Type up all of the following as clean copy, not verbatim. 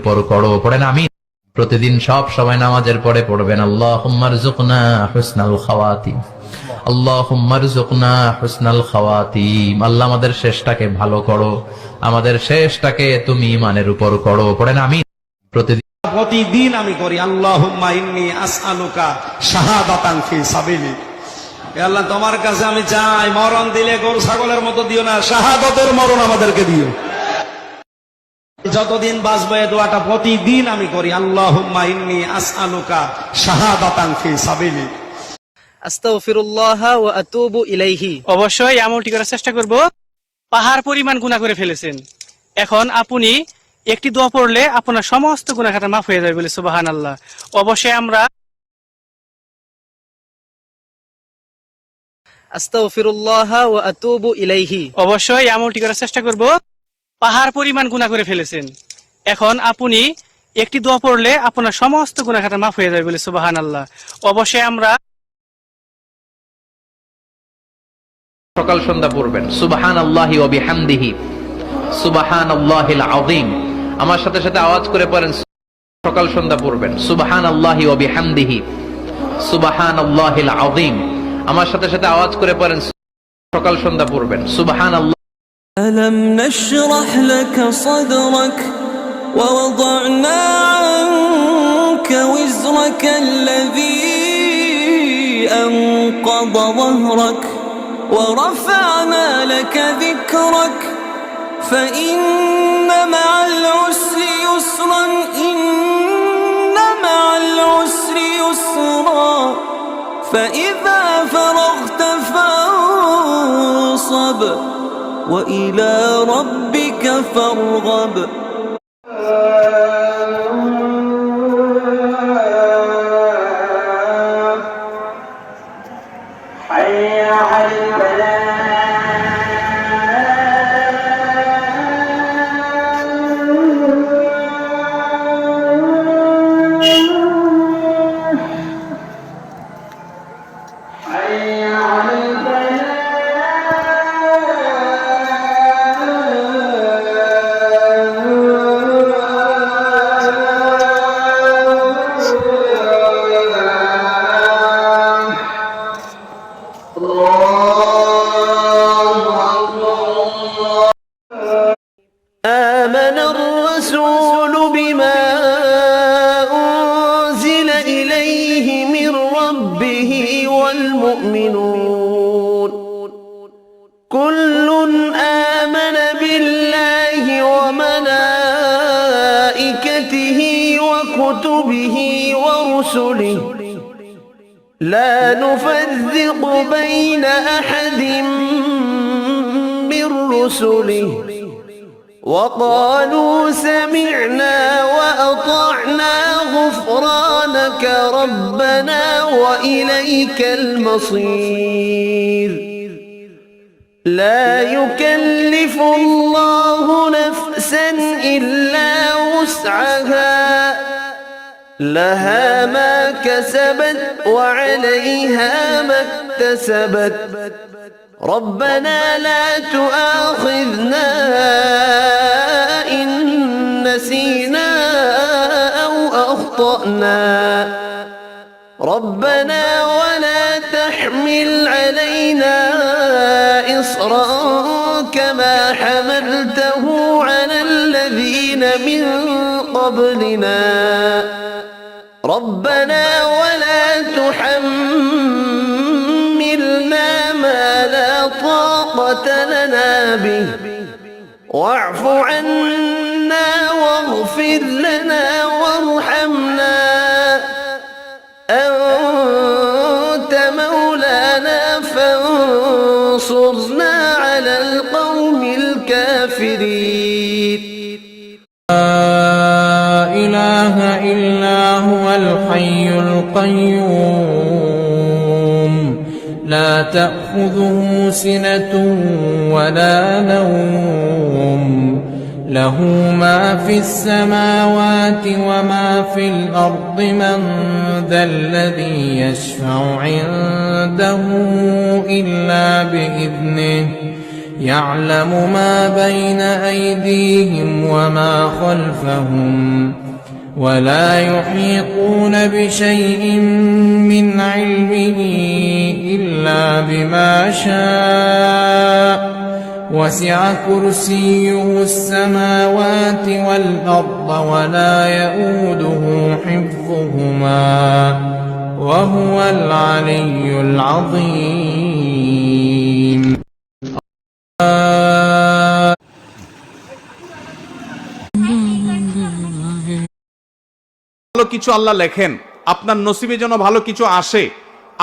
উপর করো, পড়েন আমিন। প্রতিদিন সব সময় নামাজের পরে পড়বেন আল্লাহুম্মা রযুকনা হুসনাল খাওয়াতিম, আল্লাহুম্মা রযুকনা হুসনাল খাওয়াতিম। আল্লাহ আমাদের শেষটাকে ভালো করো, আমাদের শেষটাকে তুমি ঈমানের উপর করো, পড়েন আমিন। প্রতিদিন আমি করি আল্লাহুম্মা ইন্নী আসআলুকা শাহাদাতান ফি সাবিলিক। হে আল্লাহ, তোমার কাছে আমি চাই মরণ দিলে গরু ছাগলের মতো দিও না, শাহাদাতের মরণ আমাদেরকে দিও। যতদিন বাঁচবো এই দোয়াটা প্রতিদিন আমি করি আল্লাহুম্মা ইন্নী আসআলুকা শাহাদাতান ফি সাবিলিক। আস্তাগফিরুল্লাহ ওয়া আতুবু ইলাইহি। অবশ্যই আমলটি করার চেষ্টা করব। পাহাড় পরিমাণ গুনাহ করে ফেলেছেন, এখন আপনি একটি দোয়া পড়লে আপনার সমস্ত গুনাহ খাতা মাফ হয়ে যাবে বলে সুবহানাল্লাহ। অবশ্যই আমরা আস্তাগফিরুল্লাহ ওয়া আতুবু ইলাইহি। অবশ্যই আমলটি করার চেষ্টা করব। পাহাড় পরিমাণ গুনাহ করে ফেলেছেন, এখন আপনি একটি দোয়া পড়লে আপনার সমস্ত গুনাহ খাতা মাফ হয়ে যাবে বলে সুবহানাল্লাহ। অবশ্যই আমরা সকাল সন্ধ্যা পড়বেন সুবহানাল্লাহি ওয়া বিহামদিহি সুবহানাল্লাহিল আযীম। আমার সাথে সাথে আওয়াজ করে পড়েন, সকাল সন্ধ্যা পড়বেন সুবহানাল্লাহি ওয়া বিহামদিহি সুবহানাল্লাহিল আযীম। আমার সাথে সাথে আওয়াজ করে পড়েন, সকাল সন্ধ্যা পড়বেন সুবহানাল্লাহ। ألم نشرح لك صدرك ووضعنا عنك وزرك الذي أنقض ظهرك ورفعنا لك ذكرك فإن مع العسر يسرا إن مع العسر يسرا فإذا فرغت فانصب وإلى ربك فارغب. حي على الفلاح. حي على الفلاح. آمن الرسول بما أنزل إليه من ربه والمؤمنون كل آمن بالله وملائكته وكتبه ورسله لا نفرق بين أحد من رسله وقالوا سمعنا وأطعنا غفرانك ربنا وإليك المصير لا يكلف الله نفسا إلا وسعها لها ما كسبت وعليها ما اكتسبت ربنا لا تؤاخذنا إن نسينا أو أخطأنا ربنا ولا تحمل علينا إصرا كما حملته على الذين من قبلنا ربنا ولا تحملنا ما لا طاقة لنا به واعف عنا واغفر لنا وارحمنا أنت مولانا فانصرنا على القوم الكافرين. لا إله إلا هو الحي القيوم لا تأخذه سنة ولا نوم له ما في السماوات وما في الأرض من ذا الذي يشفع عنده إلا بإذنه يعلم ما بين أيديهم وما خلفهم ولا يحيطون بشيء من علمه إلا بما شاء وسع كرسيه السماوات والأرض ولا يؤوده حفظهما وهو العلي العظيم. ভালো কিছু আল্লাহ লেখেন, আপনার নসিবে যেন ভালো কিছু আসে,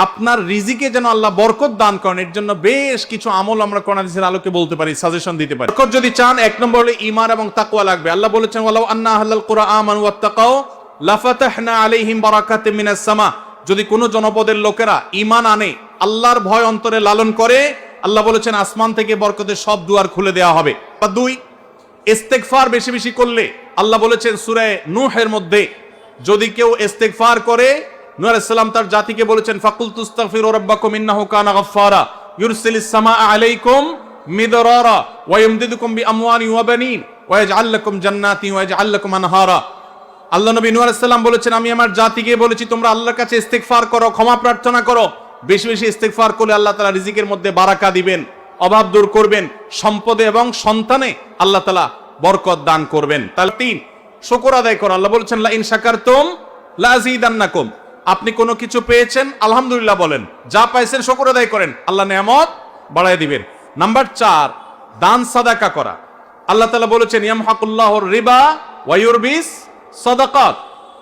আপনার রিজিকে যেন আল্লাহ বরকত দান করেন, এর জন্য বেশ কিছু আমল আমরা কোরআন হাদিসের আলোকে বলতে পারি, সাজেশন দিতে পারি। বরকত যদি চান, এক নম্বর হলো ঈমান এবং তাকওয়া লাগবে। আল্লাহ বলেছেন ওয়ালাউ আন্না আহলাল কুরআ আমানু ওয়াত্তাকাও লাফাতাহনা আলাইহিম বারাকাতিম মিনাস সামা। যদি কোনো জনপদের লোকেরা ঈমান আনে, আল্লাহর ভয় অন্তরে লালন করে, আল্লাহ বলেছেন আসমান থেকে বরকতের সব দুয়ার খুলে দেওয়া হবে। বা দুই, ইস্তেগফার বেশি বেশি করলে, আল্লাহ বলেছেন সূরা নূহের মধ্যে, যদি কেউ ইস্তেগফার করে, নূহ আলাইহিস সালাম তার জাতিকে বলেছেন ফাকুলতু আস্তাগফিরু রাব্বাকুম ইন্নাহু কানা গাফফারা ইউরসিলিস সামাআ আলাইকুম মিদরারা ওয়া ইমদিদুকুম বিআমওয়ালিন ওয়া বানিন ওয়া ইয়াজআল লাকুম জান্নাতিন ওয়া ইয়াজআল লাকুম আনহারা। আল্লাহ নবী নূহ আলাইহিস সালাম বলেছেন, আমি আমার জাতিকে বলেছি তোমরা আল্লাহর কাছে ইস্তেগফার করো, ক্ষমা প্রার্থনা করো। বেশি বেশি ইস্তেগফার করলে আল্লাহ তাআলা রিজিকের মধ্যে বারাকা দিবেন, অভাব দূর করবেন, সম্পদে এবং সন্তানে আল্লাহ তাআলা বরকত দান করবেন। তাহলে তিন, শুকর আদায় করো। আল্লাহ বলেছেন লা ইন শাকারতুম লা আযীদান্নাকুম। আপনি কোনো কিছু পেয়েছেন, আলহামদুলিল্লাহ বলেন, যা পাইছেন শুকর আদায় করেন, আল্লাহ নেয়ামত বাড়ায় দিবেন। নাম্বার চার, দান সাদাকা করা। আল্লাহ তাআলা বলেছেন ইয়ামহাকুল্লাহুর রিবা ওয়া ইউরবিস সাদাকাত।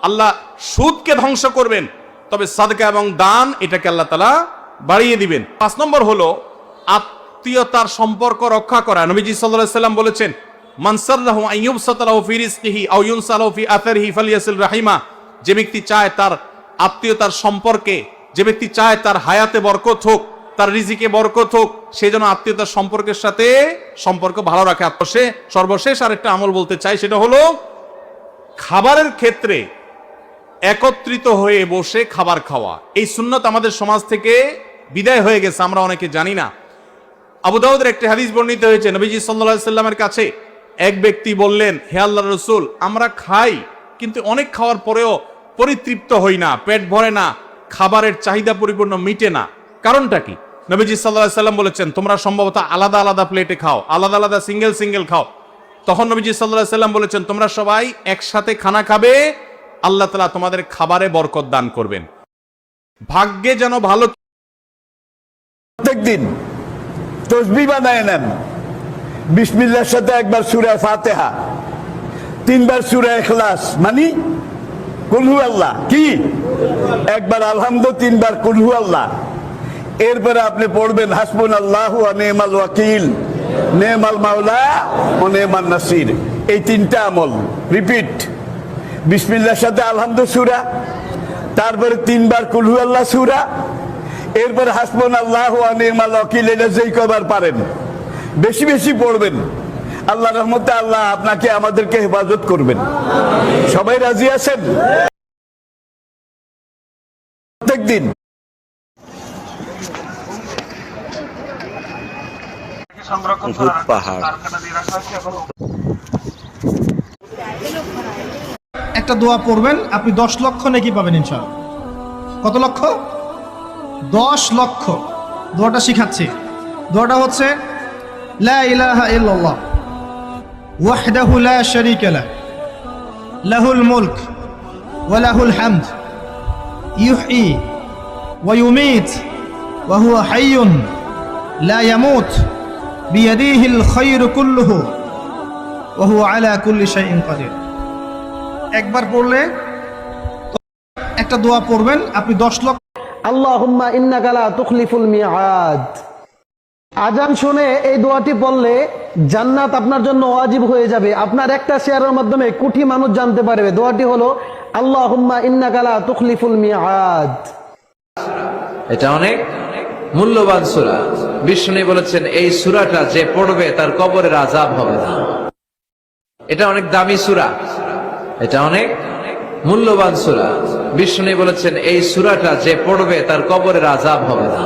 আল্লাহ সুদকে ধ্বংস করবেন, তবে সাদকা এবং দান এটাকে আল্লাহ তাআলা বাড়িয়ে দিবেন। পাঁচ নম্বর হলো আত্মীয়তার সম্পর্ক রক্ষা করা। নবীজি সাল্লাল্লাহু আলাইহি সাল্লাম বলেছেন মান সাররাহু আন ইউবসাতা লাহু ফি রিজকিহি আও ইউনসা লাহু ফি আথারিহি ফালিয়াসিল রাহিমা। যে ব্যক্তি চায় তার আত্মীয়তার সম্পর্কে, যে ব্যক্তি চায় তার হায়াতে বরকত হোক, তার রিজিকে বরকত হোক, সে যেন আত্মীয়তার সম্পর্কের সাথে সম্পর্ক ভালো রাখে। সর্বশেষ আরেকটা আমল বলতে চাই, সেটা হলো খাবারের ক্ষেত্রে একত্রিত হয়ে বসে খাবার খাওয়া। এই সুন্নত আমাদের সমাজ থেকে বিদায় হয়ে গেছে, আমরা অনেকে জানি না। আবু দাউদের একটি হাদিস বর্ণিত হয়েছে, নবীজি সাল্লাল্লাহু আলাইহি সাল্লামের কাছে এক ব্যক্তি বললেন, হে আল্লাহর রাসূল, আমরা খাই কিন্তু অনেক খাওয়ার পরেও পরিতৃপ্ত হই না, পেট ভরে না, খাবারের চাহিদা পরিপূর্ণ মিটে না, কারণটা কি? নবীজি সাল্লাল্লাহু আলাইহি সাল্লাম বলেছেন তোমরা সম্ভবত আলাদা আলাদা প্লেটে খাও, আলাদা আলাদা সিঙ্গেল সিঙ্গেল খাও। তখন নবীজি সাল্লাল্লাহু আলাইহি সাল্লাম বলেছেন তোমরা সবাই একসাথে খানা খাবে, আল্লাহ তাআলা তোমাদের খাবারে বরকত দান করবেন। ভাগ্যে যেন ভালো। প্রত্যেকদিন তসবিহ বানায় নেন, বিসমিল্লাহর সাথে একবার সূরা ফাতিহা, তিনবার সূরা ইখলাস, মানে কুল হু আল্লাহ, কি একবার আলহামদু, তিনবার কুল হু আল্লাহ। এরপরে আপনি পড়বেন হাসবুনাল্লাহু ওয়া নি'মাল ওয়াকিল, নেমাল মাওলা ও নেমান নাসির। এই তিনটা আমল রিপিট, বিসমিল্লাহর সাথে আলহামদু সূরা, তারপরে তিনবার কুল হু আল্লাহ সূরা, এরপর হাসবুনাল্লাহু ওয়া নি'মাল ওয়াকিল। এটা যেই কবার পারেন বেশি বেশি পড়বেন, আল্লাহ রহমতে আল্লাহ আপনাকে আমাদেরকে হেফাজত করবেন। সবাই রাজি আছেন? প্রত্যেকদিন একটা দোয়া পড়বেন, আপনি 10 লক্ষ নেকি পাবেন ইনশাআল্লাহ। কত লক্ষ? 10 লক্ষ। দোয়াটা শিখাচ্ছি। দোয়াটা হচ্ছে লা ইলাহা ইল্লাল্লাহ ওয়াহদাহু লা শারীকা লাহ লাহুল মুলক ওয়া লাহুল হামদ ইউহয়ী ওয়া ইউমীত ওয়া হুয়া হাইয়ুন লা ইয়ামুত বিয়াদিহিল খায়রু কুল্লুহু ওয়া হুয়া আলা কুল্লি শাইইন কাদির। একবার পড়লে একটা দোয়া পড়বেন, আপনি 10 লক্ষ। আল্লাহুম্মা ইন্নাকা লা তুখলিফুল মিআদ। আজান শুনে এই দোয়াটি পড়লে জান্নাত আপনার জন্য ওয়াজিব হয়ে যাবে। আপনার একটা শেয়ারের মাধ্যমে কোটি মানুষ জানতে পারবে। দোয়াটি হলো আল্লাহুম্মা ইন্নাকা লা তুখলিফুল মিআদ। এটা অনেক মূল্যবান সূরা। বিষ্ণু বলেছেন এই সূরাটা যে পড়বে তার কবরের আযাব হবে না। এটা অনেক দামি সূরা, এটা অনেক মূল্যবান সূরা। বিষ্ণু বলেছেন এই সূরাটা যে পড়বে তার কবরের আযাব হবে না।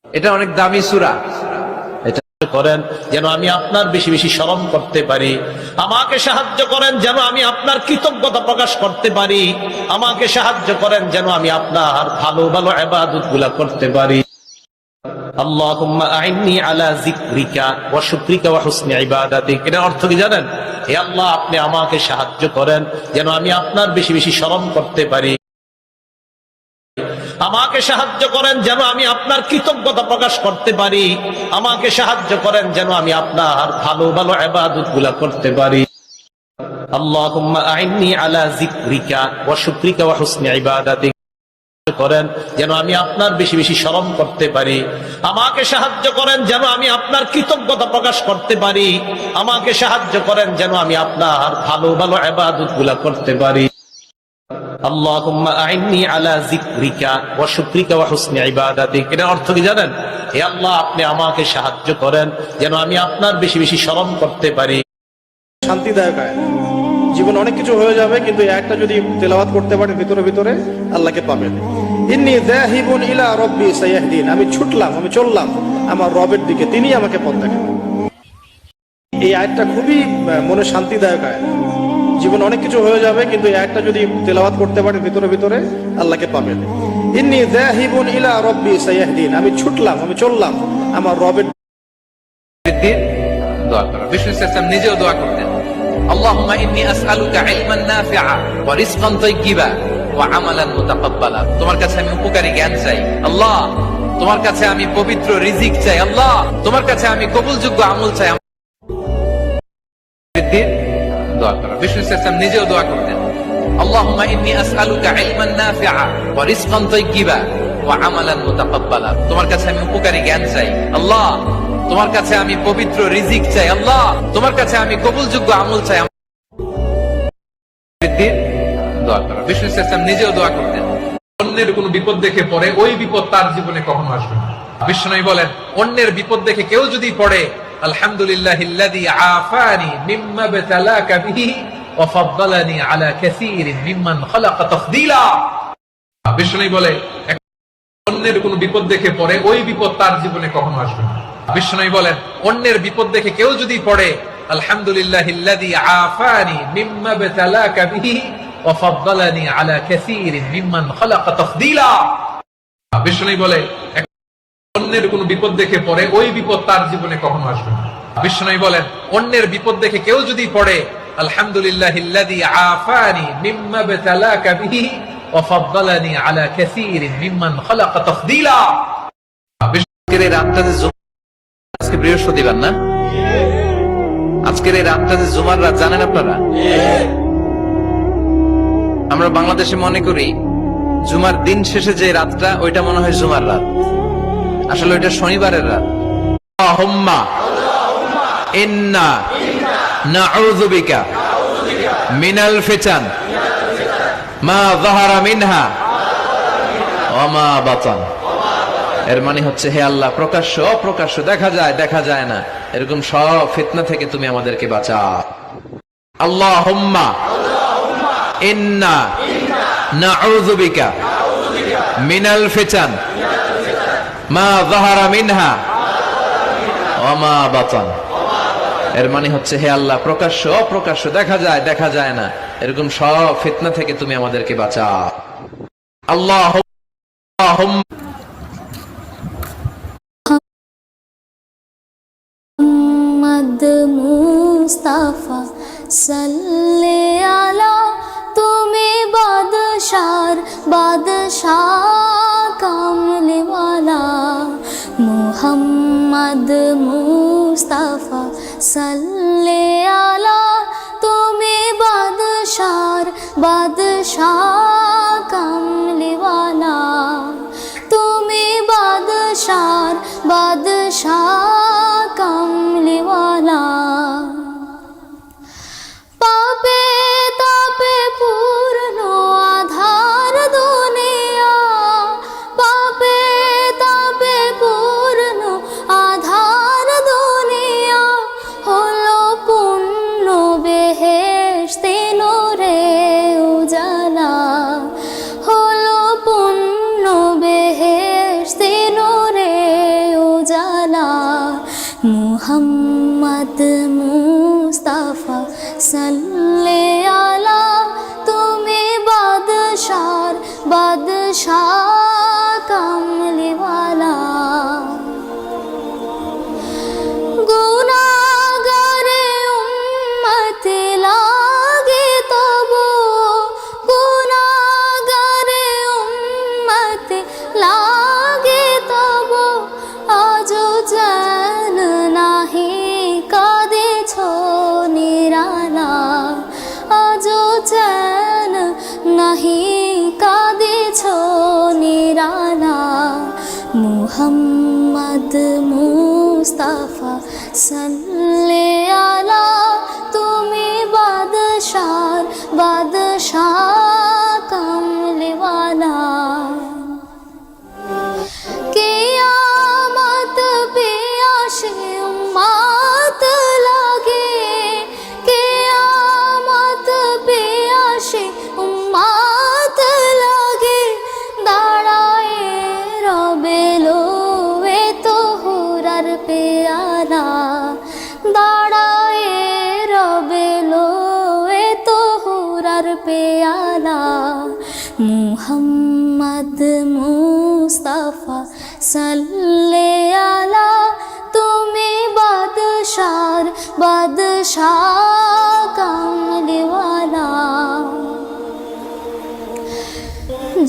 এটা অনেক দামি সূরা, এটা করেন যেন আমি আপনার বেশি বেশি স্মরণ করতে পারি। আমাকে সাহায্য করেন যেন আমি আপনার কৃতজ্ঞতা প্রকাশ করতে পারি। আমাকে সাহায্য করেন যেন আমি আপনার ভালো ভালো ইবাদত গুলা করতে পারি। আল্লাহুম্মা আইন্নি আলা যিকরিকা ওয়া শুকরিকা ওয়া হুসনি ইবাদাতিক। এর অর্থ কি জানেন? হে আল্লাহ, আপনি আমাকে সাহায্য করেন যেন আমি আপনার বেশি বেশি স্মরণ করতে পারি। আমাকে সাহায্য করেন যেন আমি আপনার কৃতজ্ঞতা প্রকাশ করতে পারি। আমাকে সাহায্য করেন যেন আমি আপনার ভালো ভালো ইবাদত গুলা করতে পারি। আল্লাহুম্মা আইন্নি আলা যিকরিকা ওয়া শুকরিকা ওয়া হুসনি ইবাদাতিক। করেন যেন আমি আপনার বেশি বেশি স্মরণ করতে পারি। আমাকে সাহায্য করেন যেন আমি আপনার কৃতজ্ঞতা প্রকাশ করতে পারি। আমাকে সাহায্য করেন যেন আমি আপনার ভালো ভালো ইবাদত গুলা করতে পারি। আল্লাহুম্মা আইন্নি আলা যিকরিকা ওয়া শুকরিকা ওয়া হুসনি ইবাদাতিক। এর অর্থ কি জানেন? হে আল্লাহ, আপনি আমাকে সাহায্য করেন যেন আমি আপনার বেশি বেশি স্মরণ করতে পারি। শান্তিদায়ক আয়াত। জীবন অনেক কিছু হয়ে যাবে, কিন্তু এই আয়াতটা যদি তেলাওয়াত করতে পারেন ভিতরে ভিতরে আল্লাহকে পাবেন। ইন্নী যাহিবুন ইলা রাব্বি সায়াহদিন। আমি ছুটলাম, আমি চললাম আমার রবের দিকে, তিনি আমাকে পথ দেখাবেন। এই আয়াতটা খুবই মনে শান্তিদায়ক আয়াত। জীবন অনেক কিছু হয়ে যাবে, কিন্তু এই আয়াতটা যদি তেলাওয়াত করতে পারেন ভিতরে ভিতরে আল্লাহকে পাবেন। ইন্নী যাহিবুন ইলা রাব্বি সায়াহদিন। আমি ছুটলাম, আমি চললাম আমার রবের দোয়া করা। বিষ্ণু ইসলাম নিজেও দোয়া করতেন, আল্লাহুম্মা ইন্নী আসআলুকা ইলমান নাফিআ ওয়া রিজকান তাইয়্যিবা ওয়া আমালান মুতাকাব্বালা। তোমার কাছে আমি উপকারী জ্ঞান চাই আল্লাহ, তোমার কাছে আমি পবিত্র রিজিক চাই আল্লাহ, তোমার কাছে আমি কবুলযোগ্য আমল চাই। দোয়া করা। বিষ্ণু ইসলাম নিজেও দোয়া করতেন, আল্লাহুম্মা ইন্নী আসআলুকা ইলমান নাফিআ ওয়া রিজকান তাইয়্যিবা ওয়া আমালান মুতাকাব্বালা। তোমার কাছে আমি উপকারী জ্ঞান চাই আল্লাহ, তোমার কাছে আমি পবিত্র রিজিক চাই আল্লাহ, তোমার কাছে আমি কবুলযোগ্য আমল চাই। দোয়া করা। বিষ্ণু ইসলাম নিজেও দোয়া করতেন, অন্যের কোনো বিপদ দেখে পড়ে ওই বিপদ তার জীবনে কখনো আসবে না। বিষ্ণু বলেন, অন্যের বিপদ দেখে কেউ যদি পড়ে, আলহামদুলিল্লাহিল্লাযী আফানি মিম্মা বাতালাকা বিহি ওয়া ফাদ্দালানি আলা কাসীরিন মিম্মান খালাকা তাফদীলা। বিষ্ণু বলে, অন্যের কোনো বিপদ দেখে পড়ে ওই বিপদ তার জীবনে কখনো আসবে না। বিষ্ণু বলেন, অন্যের বিপদ দেখে কেউ যদি পড়ে, আলহামদুলিল্লাহিল্লাযী আফানি মিম্মা বাতালাকা বিহি ওয়া ফাদ্দালানি আলা কাসীরিন মিম্মান খালাকা তাফদীলা। বিষ্ণু বলে, অন্যের কোনো বিপদ দেখে পড়ে ওই বিপদ তার জীবনে কখনো আসবে না। বিষ্ণু বলেন, অন্যের বিপদ দেখে কেউ যদি পড়ে, আলহামদুলিল্লাহিল্লাযী আফানি মিম্মা বাতালাকা বিহি ওয়া ফাদ্দালানি আলা কাসীরিন মিম্মান খালাকা তাফদীলা। আজকের এই রাতটা যে আজকে বৃহস্পতিবার না, আজকের এই রাতটা যে জুমার রাত, জানেন আপনারা? আমরা বাংলাদেশে মনে করি জুমার দিন শেষে যে রাতটা ওইটা মনে হয় জুমার রাত, আসলে ওইটা শনিবারের রাত। আল্লাহুম্মা ইন্না নাউযু বিকা মিনাল ফিতান মা যাহারা মিনহা ওয়া মা বাতান। এর মানে হচ্ছে, হে আল্লাহ, প্রকাশ্য অপ্রকাশ্য, দেখা যায় দেখা যায় না, এরকম সব ফিতনা থেকে তুমি আমাদেরকে বাঁচাও। আল্লাহুম্মা ইন্না নাউযু বিকা মিনাল ফিতান মা যাহারা মিনহা ওয়া মা বাতান। এর মানে হচ্ছে, হে আল্লাহ, প্রকাশ্য অপ্রকাশ্য, দেখা যায় দেখা যায় না, এরকম সব ফিতনা থেকে তুমি আমাদেরকে বাঁচাও। আল্লাহুম্মা মুস্তাফা সাল্লে আলা, তুমি বাদশার বাদশাহ কামলিওয়ালা। মুহাম্মদ মুস্তাফা সাল্লে আলা, তুমি বাদশার বাদশাহ কামলিওয়ালা। তুমি বাদশার বাদশাহ কামলিওয়ালা। পাপে তাপে পূর্ণ আধার দুনিয়া, পাপে তাপে পূর্ণ আধার দুনিয়া, হলো পূর্ণ বেহেশতে নূরে উজালা। মুহাম্মদ মুস্তাফা সাল্লে আলা তুমি বাদশার বাদশাহ কামলিওয়ালা গুনাহগারে উম্মত লাগে তবু গুনাহগারে উম্মত লাগে তবু আজো জান নাহি কাঁদেছ নিরালা আজো জান নাহি কাঁদেছ নিরালা মুহাম্মদ মুস্তাফা সাল্লে আলা তুমি বাদশার বাদশাহ কামলিওয়ালা কিয়ামত পে আসে উম্মত লাগে কিয়ামত পে আসে উম্মত লাগে দাঁড়ায় রবে লোয়ে তোহরার পেয়ালা দাঁড়ায় রবে লোয়ে তোহরার পেয়ালা মুহাম্মদ মুস্তাফা সাল্লে আলা তুমি বাদশার বাদশাহ কামলিওয়ালা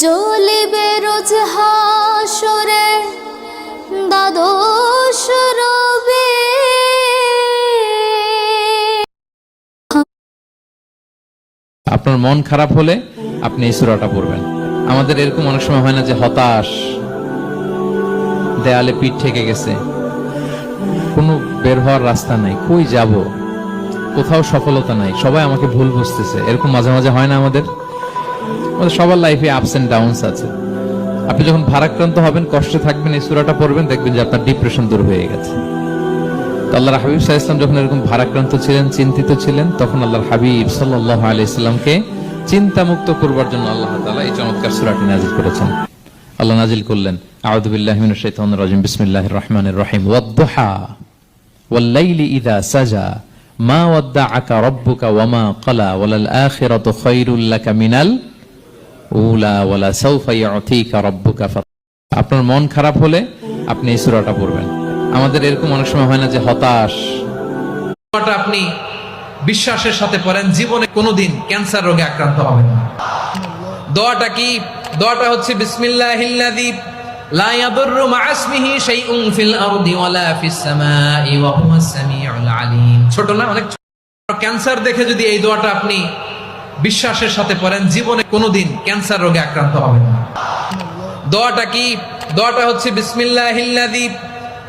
জ্বলিবে রোজ হাসরে দ্বাদশ রবে আপনার মন খারাপ হলে আপনি এই সূরাটা পড়বেন। আমাদের এরকম অনেক সময় হয় না যে হতাশ, দেয়ালে পিঠ ঠেকে গেছে, কোনো বের হওয়ার রাস্তা নাই, কই যাব, কোথাও সফলতা নাই, সবাই আমাকে ভুল বুঝতেছে, এরকম মাঝে মাঝে হয় না? আমাদের সবার লাইফে আপস এন্ড ডাউনস আছে। আপনি যখন ভারাক্রান্ত হবেন, কষ্টে থাকবেন, এই সূরাটা পড়বেন, দেখবেন যে আপনার ডিপ্রেশন দূর হয়ে গেছে। তো আল্লাহর হাবিব সাল্লাল্লাহু আলাইহি ওয়াসাল্লাম যখন এরকম ভারাক্রান্ত ছিলেন, চিন্তিত ছিলেন, তখন আল্লাহর হাবিব সাল্লাল্লাহু আলাইহি ওয়াসাল্লামকে চিন্তামুক্ত করবার জন্য আল্লাহ তাআলা এই চমৎকার সূরাটি নাযিল করেছেন। আল্লাহ নাযিল করলেন, আউযু বিল্লাহি মিনাশ শাইতানির রাজিম, বিসমিল্লাহির রহমানির রহিম, ওয়াদ-দুহা ওয়াল-লাইলি ইযা সাজা মা ওয়াদ্দাআকা রাব্বুকা ওয়া মা ক্বালা ওয়ালাল আখিরাতু খায়রুল লাকা মিনাল উলা ওয়ালা সাওফা ইউতিকা রাব্বুকা। আপনার মন খারাপ হলে আপনি এই সূরাটা পড়বেন। আমাদের এরকম অনেক সময় হয় না যে হতাশ, দোয়াটা আপনি বিশ্বাসের সাথে পড়েন, জীবনে কোনোদিন ক্যান্সার রোগে আক্রান্ত হবেন না। দোয়াটা কি? দোয়াটা হচ্ছে বিসমিল্লাহিল্লাযী লা ইয়াদুররু মা ইসমিহি শাইউন ফিল আরদি ওয়ালা ফিস সামাই ওয়া হুয়াস সামিউল আলিম। ছোট না? অনেক ক্যান্সার দেখে যদি এই দোয়াটা আপনি বিশ্বাসের সাথে পড়েন, জীবনে কোনোদিন ক্যান্সার রোগে আক্রান্ত হবেন না। দোয়াটা কি? দোয়াটা হচ্ছে বিসমিল্লাহিল্লাযী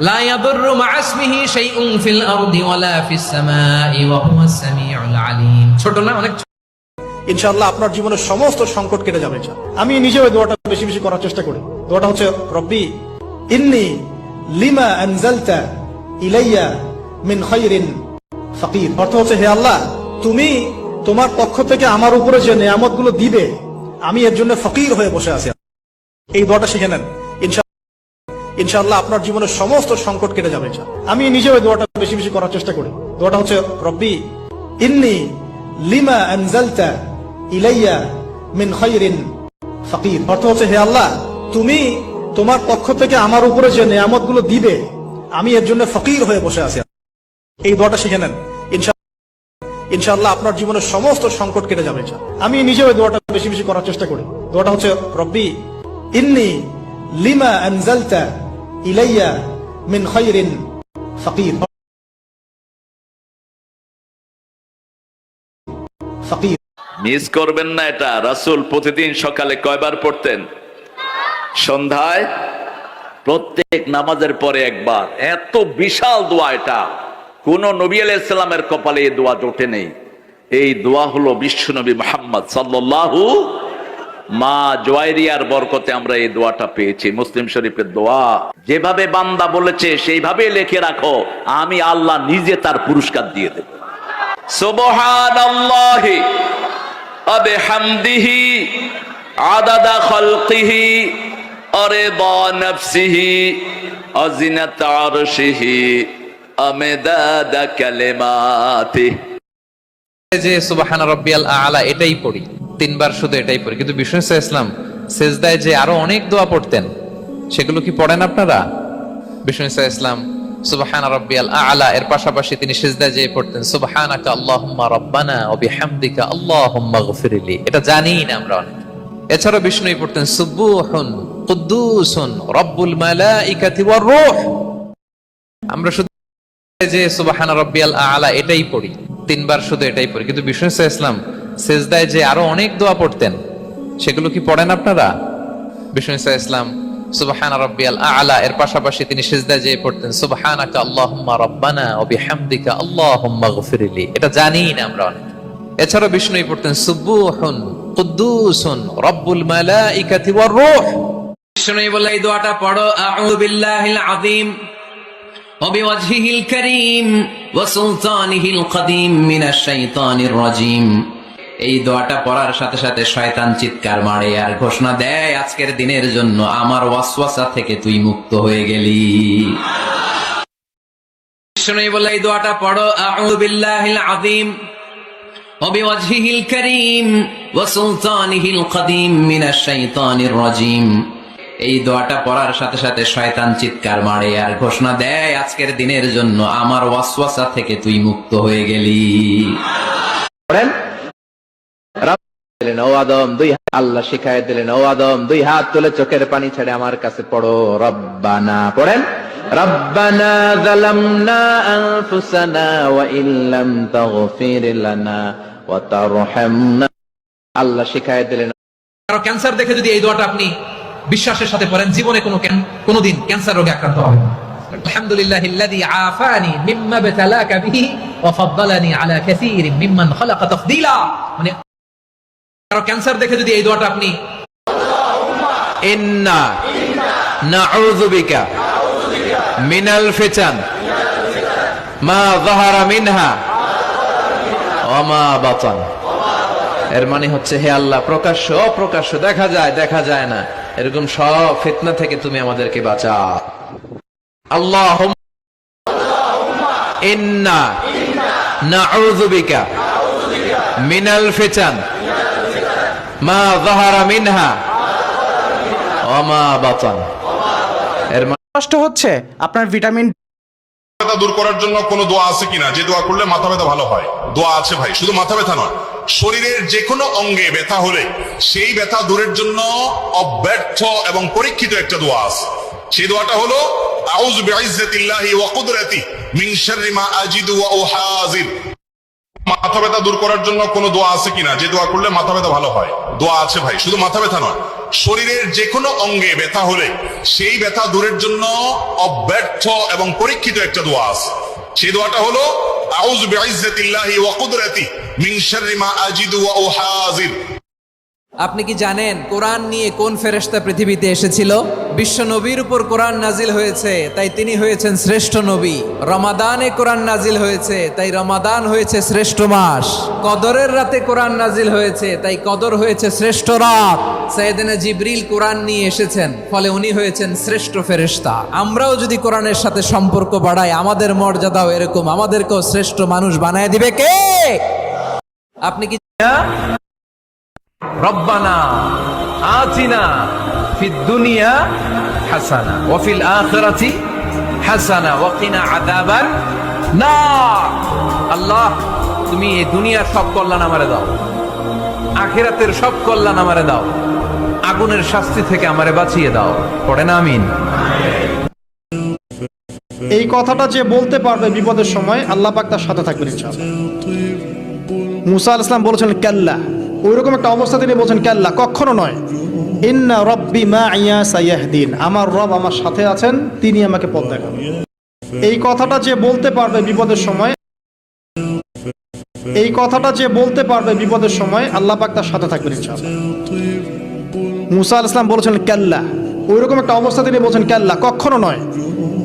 লা ইয়াদুররু মা ইসমিহি শাইউন ফিল আরদি ওয়ালা ফিস সামাই ওয়া হুয়াস সামিউল আলিম। ছোট না? অনেক ইনশাআল্লাহ আপনার জীবনের সমস্ত সংকট কেটে যাবে। আমি নিজেও এই দোয়াটা বেশি বেশি করার চেষ্টা করি। দোয়াটা হচ্ছে রব্বি ইন্নী লিমা আনজালতা ইলাইয়া মিন খায়রিন ফাকির। অর্থ হচ্ছে, হে আল্লাহ, তুমি তোমার পক্ষ থেকে আমার উপরে যে নিয়ামতগুলো দিবে, আমি এর জন্য ফকির হয়ে বসে আছি। এই দোয়াটা শিখে নেন, ইনশাআল্লাহ আপনার জীবনের সমস্ত সংকট কেটে যাবে। আমি নিজেও এই দোয়াটা বেশি বেশি করার চেষ্টা করি। দোয়াটা হচ্ছে রব্বি ইন্নী লিমা আনজালতা ইলাইয়া মিন খায়রিন ফাকির। অর্থ হচ্ছে, হে আল্লাহ, তুমি তোমার পক্ষ থেকে আমার উপরে যে নিয়ামতগুলো দিবে, আমি এর জন্য ফকির হয়ে বসে আছি। এই দোয়াটা শিখে নেন, ইনশাআল্লাহ আপনার জীবনের সমস্ত সংকট কেটে যাবে। আমি নিজেও এই দোয়াটা বেশি বেশি করার চেষ্টা করি। দোয়াটা হচ্ছে রব্বি ইন্নী লিমা আনজালতা ইলাইয়া মিন খায়রিন ফাকির। ফাকির মিস করবেন না এটা। রাসূল প্রতিদিন সকালে কয়বার পড়তেন? সন্ধ্যায়, প্রত্যেক নামাজের পরে একবার। এত বিশাল দোয়া এটা, কোন নবী আলাইহিস সালামের কপালে এই দোয়া জোটে নেই। এই দোয়া হলো বিশ্বনবী মুহাম্মদ সাল্লাল্লাহু মা জুয়াইরিয়ার বরকতে আমরা এই দোয়াটা পেয়েছি। মুসলিম শরীফের দোয়া। যেভাবে বান্দা বলেছে সেইভাবে লিখে রাখো, আমি আল্লাহ নিজে তার পুরস্কার দিয়ে দেব। সুবহানাল্লাহি ওয়া বিহামদিহি আদাদা খালকিহি ওয়া রিদা নাফসিহি ওয়া জিনাতা আরশিহি মিদাদা কালিমাতি। যে সুবহানা রাব্বিয়াল আ'লা এটাই পড়ি, তিনবার শুধু এটাই পড়ি, কিন্তু বিষ্ণু সাল্লাল্লাহু আলাইহি ওয়াসাল্লাম সেজদায় যে আরো অনেক দোয়া পড়তেন, সেগুলো কি পড়েন আপনারা? বিষ্ণু সাল্লাল্লাহু আলাইহি ওয়াসাল্লাম সুবহানা রাব্বিয়াল আ'লা এর পাশাপাশি তিনি সিজদায় যে পড়তেন সুবহানাকা আল্লাহুম্মা রাব্বানা ওয়া বিহামদিকা আল্লাহুম্মা গফিরলি, এটা জানি না আমরা অনেক। এছাড়াও বিষ্ণুই পড়তেন সুবহুন কুদ্দুসুন রব্বুল মালাইকাতি ওয়ার রূহ। আমরা শুধু যে সুবহানা রাব্বিয়াল আ'লা এটাই পড়ি, তিনবার শুধু এটাই পড়ি, কিন্তু বিষ্ণু সাল্লাল্লাহু আলাইহি ওয়াসাল্লাম সিজদায় যে আরো অনেক দোয়া পড়তেন, সেগুলো কি পড়েন আপনারা? বিষ্ণু সাল্লাল্লাহু আলাইহি ওয়াসাল্লাম সুবহানা রাব্বিয়াল আ'লা এর পাশাপাশি তিনি সিজদায় যে পড়তেন সুবহানাকা আল্লাহুম্মা রাব্বানা ওয়া বিহামদিকা আল্লাহুম্মা গফিরলি, এটা জানি না আমরা অনেক। এছাড়াও বিষ্ণুই পড়তেন সুবহুন কুদ্দুসুন রব্বুল মালাইকাতি ওয়ার রূহ। বিষ্ণুই বলে এই দোয়াটা পড়ো, আউযু বিল্লাহিল আযীম ওয়া বিওয়াজহিল কারীম ওয়া সুলতানিহিল কাদীম মিনাশ শাইতানির রাজীম। এই দোয়াটা পড়ার সাথে সাথে শয়তান চিৎকার মারে আর ঘোষণা দেয়, আজকের দিনের জন্য আমার ওয়াসওয়াসা থেকে তুই মুক্ত হয়ে গেলি। বিষ্ণুই বলে এই দোয়াটা পড়ো, আউযু বিল্লাহিল আযীম ওয়া বিওয়াজহিল কারীম ওয়া সুলতানিহিল কাদীম মিনাশ শাইতানির রাজীম। এই দোয়াটা পড়ার সাথে সাথে শয়তান চিৎকার মারে আর ঘোষণা দেয়, আজকের দিনের জন্য আমার ওয়াসওয়াসা থেকে তুই মুক্ত হয়ে গেলি। ও আদম, আল্লাহ শিখায় দিলেন, ও আদম দুই হাত তুলে চোখের পানি ছেড়ে আমার কাছে পড়ো রব্বানা। পড়েন রব্বানা যালামনা আনফুসানা ওয়া ইল্লাম তাগফির লানা ওয়া তারহামনা। আল্লাহ শিখায় দিলেন। কারো ক্যান্সার দেখে যদি এই দোয়াটা আপনি বিশ্বাসের সাথে পড়েন, জীবনে কোনোদিন ক্যান্সার রোগে আক্রান্ত হবেন না। আলহামদুলিল্লাহিল্লাযী আফানি মিম্মা বাতালাকা বিহি ওয়া ফাদ্দালানি আলা কাসীরিন মিম্মান খালাকা তাফদীলা। মানে কারো ক্যান্সার দেখে যদি এই দোয়াটা আপনি ইন্না নাউযু বিকা মিনাল ফিতান মা যাহারা মিনহা ওয়া মা বাতান, এর মানে হচ্ছে হে আল্লাহ, প্রকাশ্য অপ্রকাশ্য, দেখা যায় দেখা যায় না, এরকম সব ফিতনা থেকে তুমি আমাদেরকে বাঁচাও। আল্লাহুম্মা ইন্না নাউযু বিকা মিনাল ফিতান মা যাহারা মিনহা ওয়া মা বাতান। এর মানে কষ্ট হচ্ছে আপনার ভিটামিন ব্যথা দূর করার জন্য কোনো দোয়া আছে কিনা, যে দোয়া করলে মাথা ব্যথা ভালো হয়? দোয়া আছে ভাই, শুধু মাথা ব্যথা নয়, শরীরের যে কোনো অঙ্গে ব্যথা হলে সেই ব্যথা দূরের জন্য অব্যর্থ এবং পরীক্ষিত একটা দোয়া আছে। সেই দোয়াটা হলো আউযু বিইজ্জাতিল্লাহি ওয়া কুদরাতিহি মিন শাররি মা আজিদু ওয়া উহাজির। মাথা ব্যথা দূর করার জন্য কোনো দোয়া আছে কিনা, যে দোয়া করলে মাথা ব্যথা ভালো হয়? দোয়া আছে ভাই, শুধু মাথা ব্যথা নয়, শরীরের যে কোনো অঙ্গে ব্যথা হলে সেই ব্যথা দূরের জন্য অব্যর্থ এবং পরীক্ষিত একটা দোয়া আছে। সেই দোয়াটা হলো আউযু বিইজ্জাতিল্লাহি ওয়া কুদরাতিহি মিন শাররি মা আজিদু ওয়া উহাজির। আপনি কি জানেন কোরআন নিয়ে কোন ফেরেশতা পৃথিবীতে এসেছিল? বিশ্ব নবীর উপর কোরআন নাজিল হয়েছে, তাই তিনি হয়েছেন শ্রেষ্ঠ নবী। রমাদানে কোরআন নাজিল হয়েছে, তাই রমাদান হয়েছে শ্রেষ্ঠ মাস। কদরের রাতে কোরআন নাজিল হয়েছে, তাই কদর হয়েছে শ্রেষ্ঠ রাত। সাইয়েদনা জিবরিল কোরআন নিয়ে এসেছেন, ফলে উনি হয়েছেন শ্রেষ্ঠ ফেরেশতা। আমরাও যদি কোরআনের সাথে সম্পর্ক বাড়াই, আমাদের মর্যাদাও এরকম, আমাদেরকেও শ্রেষ্ঠ মানুষ বানায় দিবে কে? আপনি কি রব্বানা আতিনা ফিদ দুনিয়া হাসানা ওয়া ফিল আখিরাতি হাসানা ওয়া কিনা আযাবান নার। আল্লাহ, তুমি এই দুনিয়ার সব কল্যাণ আমারে দাও, আখিরাতের সব কল্যাণ আমারে দাও, আগুনের শাস্তি থেকে আমারে বাঁচিয়ে দাও। পড়ে না আমিন। এই কথাটা যে বলতে পারবে বিপদের সময়, আল্লাহ পাক তার সাথে থাকবেন ইনশাআল্লাহ। মুসা আলাইহিস সালাম বলেছেন কাল্লা, ওইরকম একটা অবস্থা তিনি বলছেন কাল্লা, কখনো নয়। ইন্না রব্বি মাইয়া সাইয়াহদিন, আমার রব আমার সাথে আছেন, তিনি আমাকে পথ দেখাবেন। এই কথাটা যে বলতে পারবে বিপদের সময়, এই কথাটা যে বলতে পারবে বিপদের সময়, আল্লাহ পাক তার সাথে থাকবেন ইনশাআল্লাহ। মুসা আলাইহিস সালাম বলেছেন কাল্লা, ওইরকম একটা অবস্থা তিনি বলছেন কাল্লা, কখনো নয়।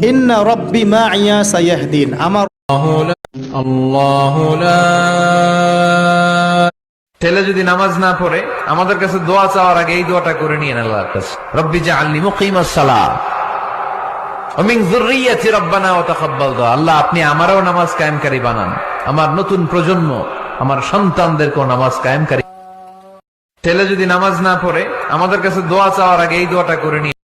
ইন্না রব্বি মাইয়া সাইয়াহদিন, আমার ছেলে যদি নামাজ না পড়ে, আমাদের কাছে দোয়া চাওয়ার আগে এই দোয়াটা করে নিয়ে আল্লাহর কাছে, রব্বি জাআলনি মুকিমাস সালাহ মিন যুররিয়াতি রাব্বানা ওয়া তাকাব্বাল দুআ, আল্লাহ আপনি আমারও নামাজ কায়েমকারী বানান, আমার নতুন প্রজন্ম, আমার সন্তানদেরকেও নামাজ কায়েমকারী। ছেলে যদি নামাজ না পড়ে আমাদের কাছে দোয়া চাওয়ার আগে এই দোয়াটা করে নিয়ে,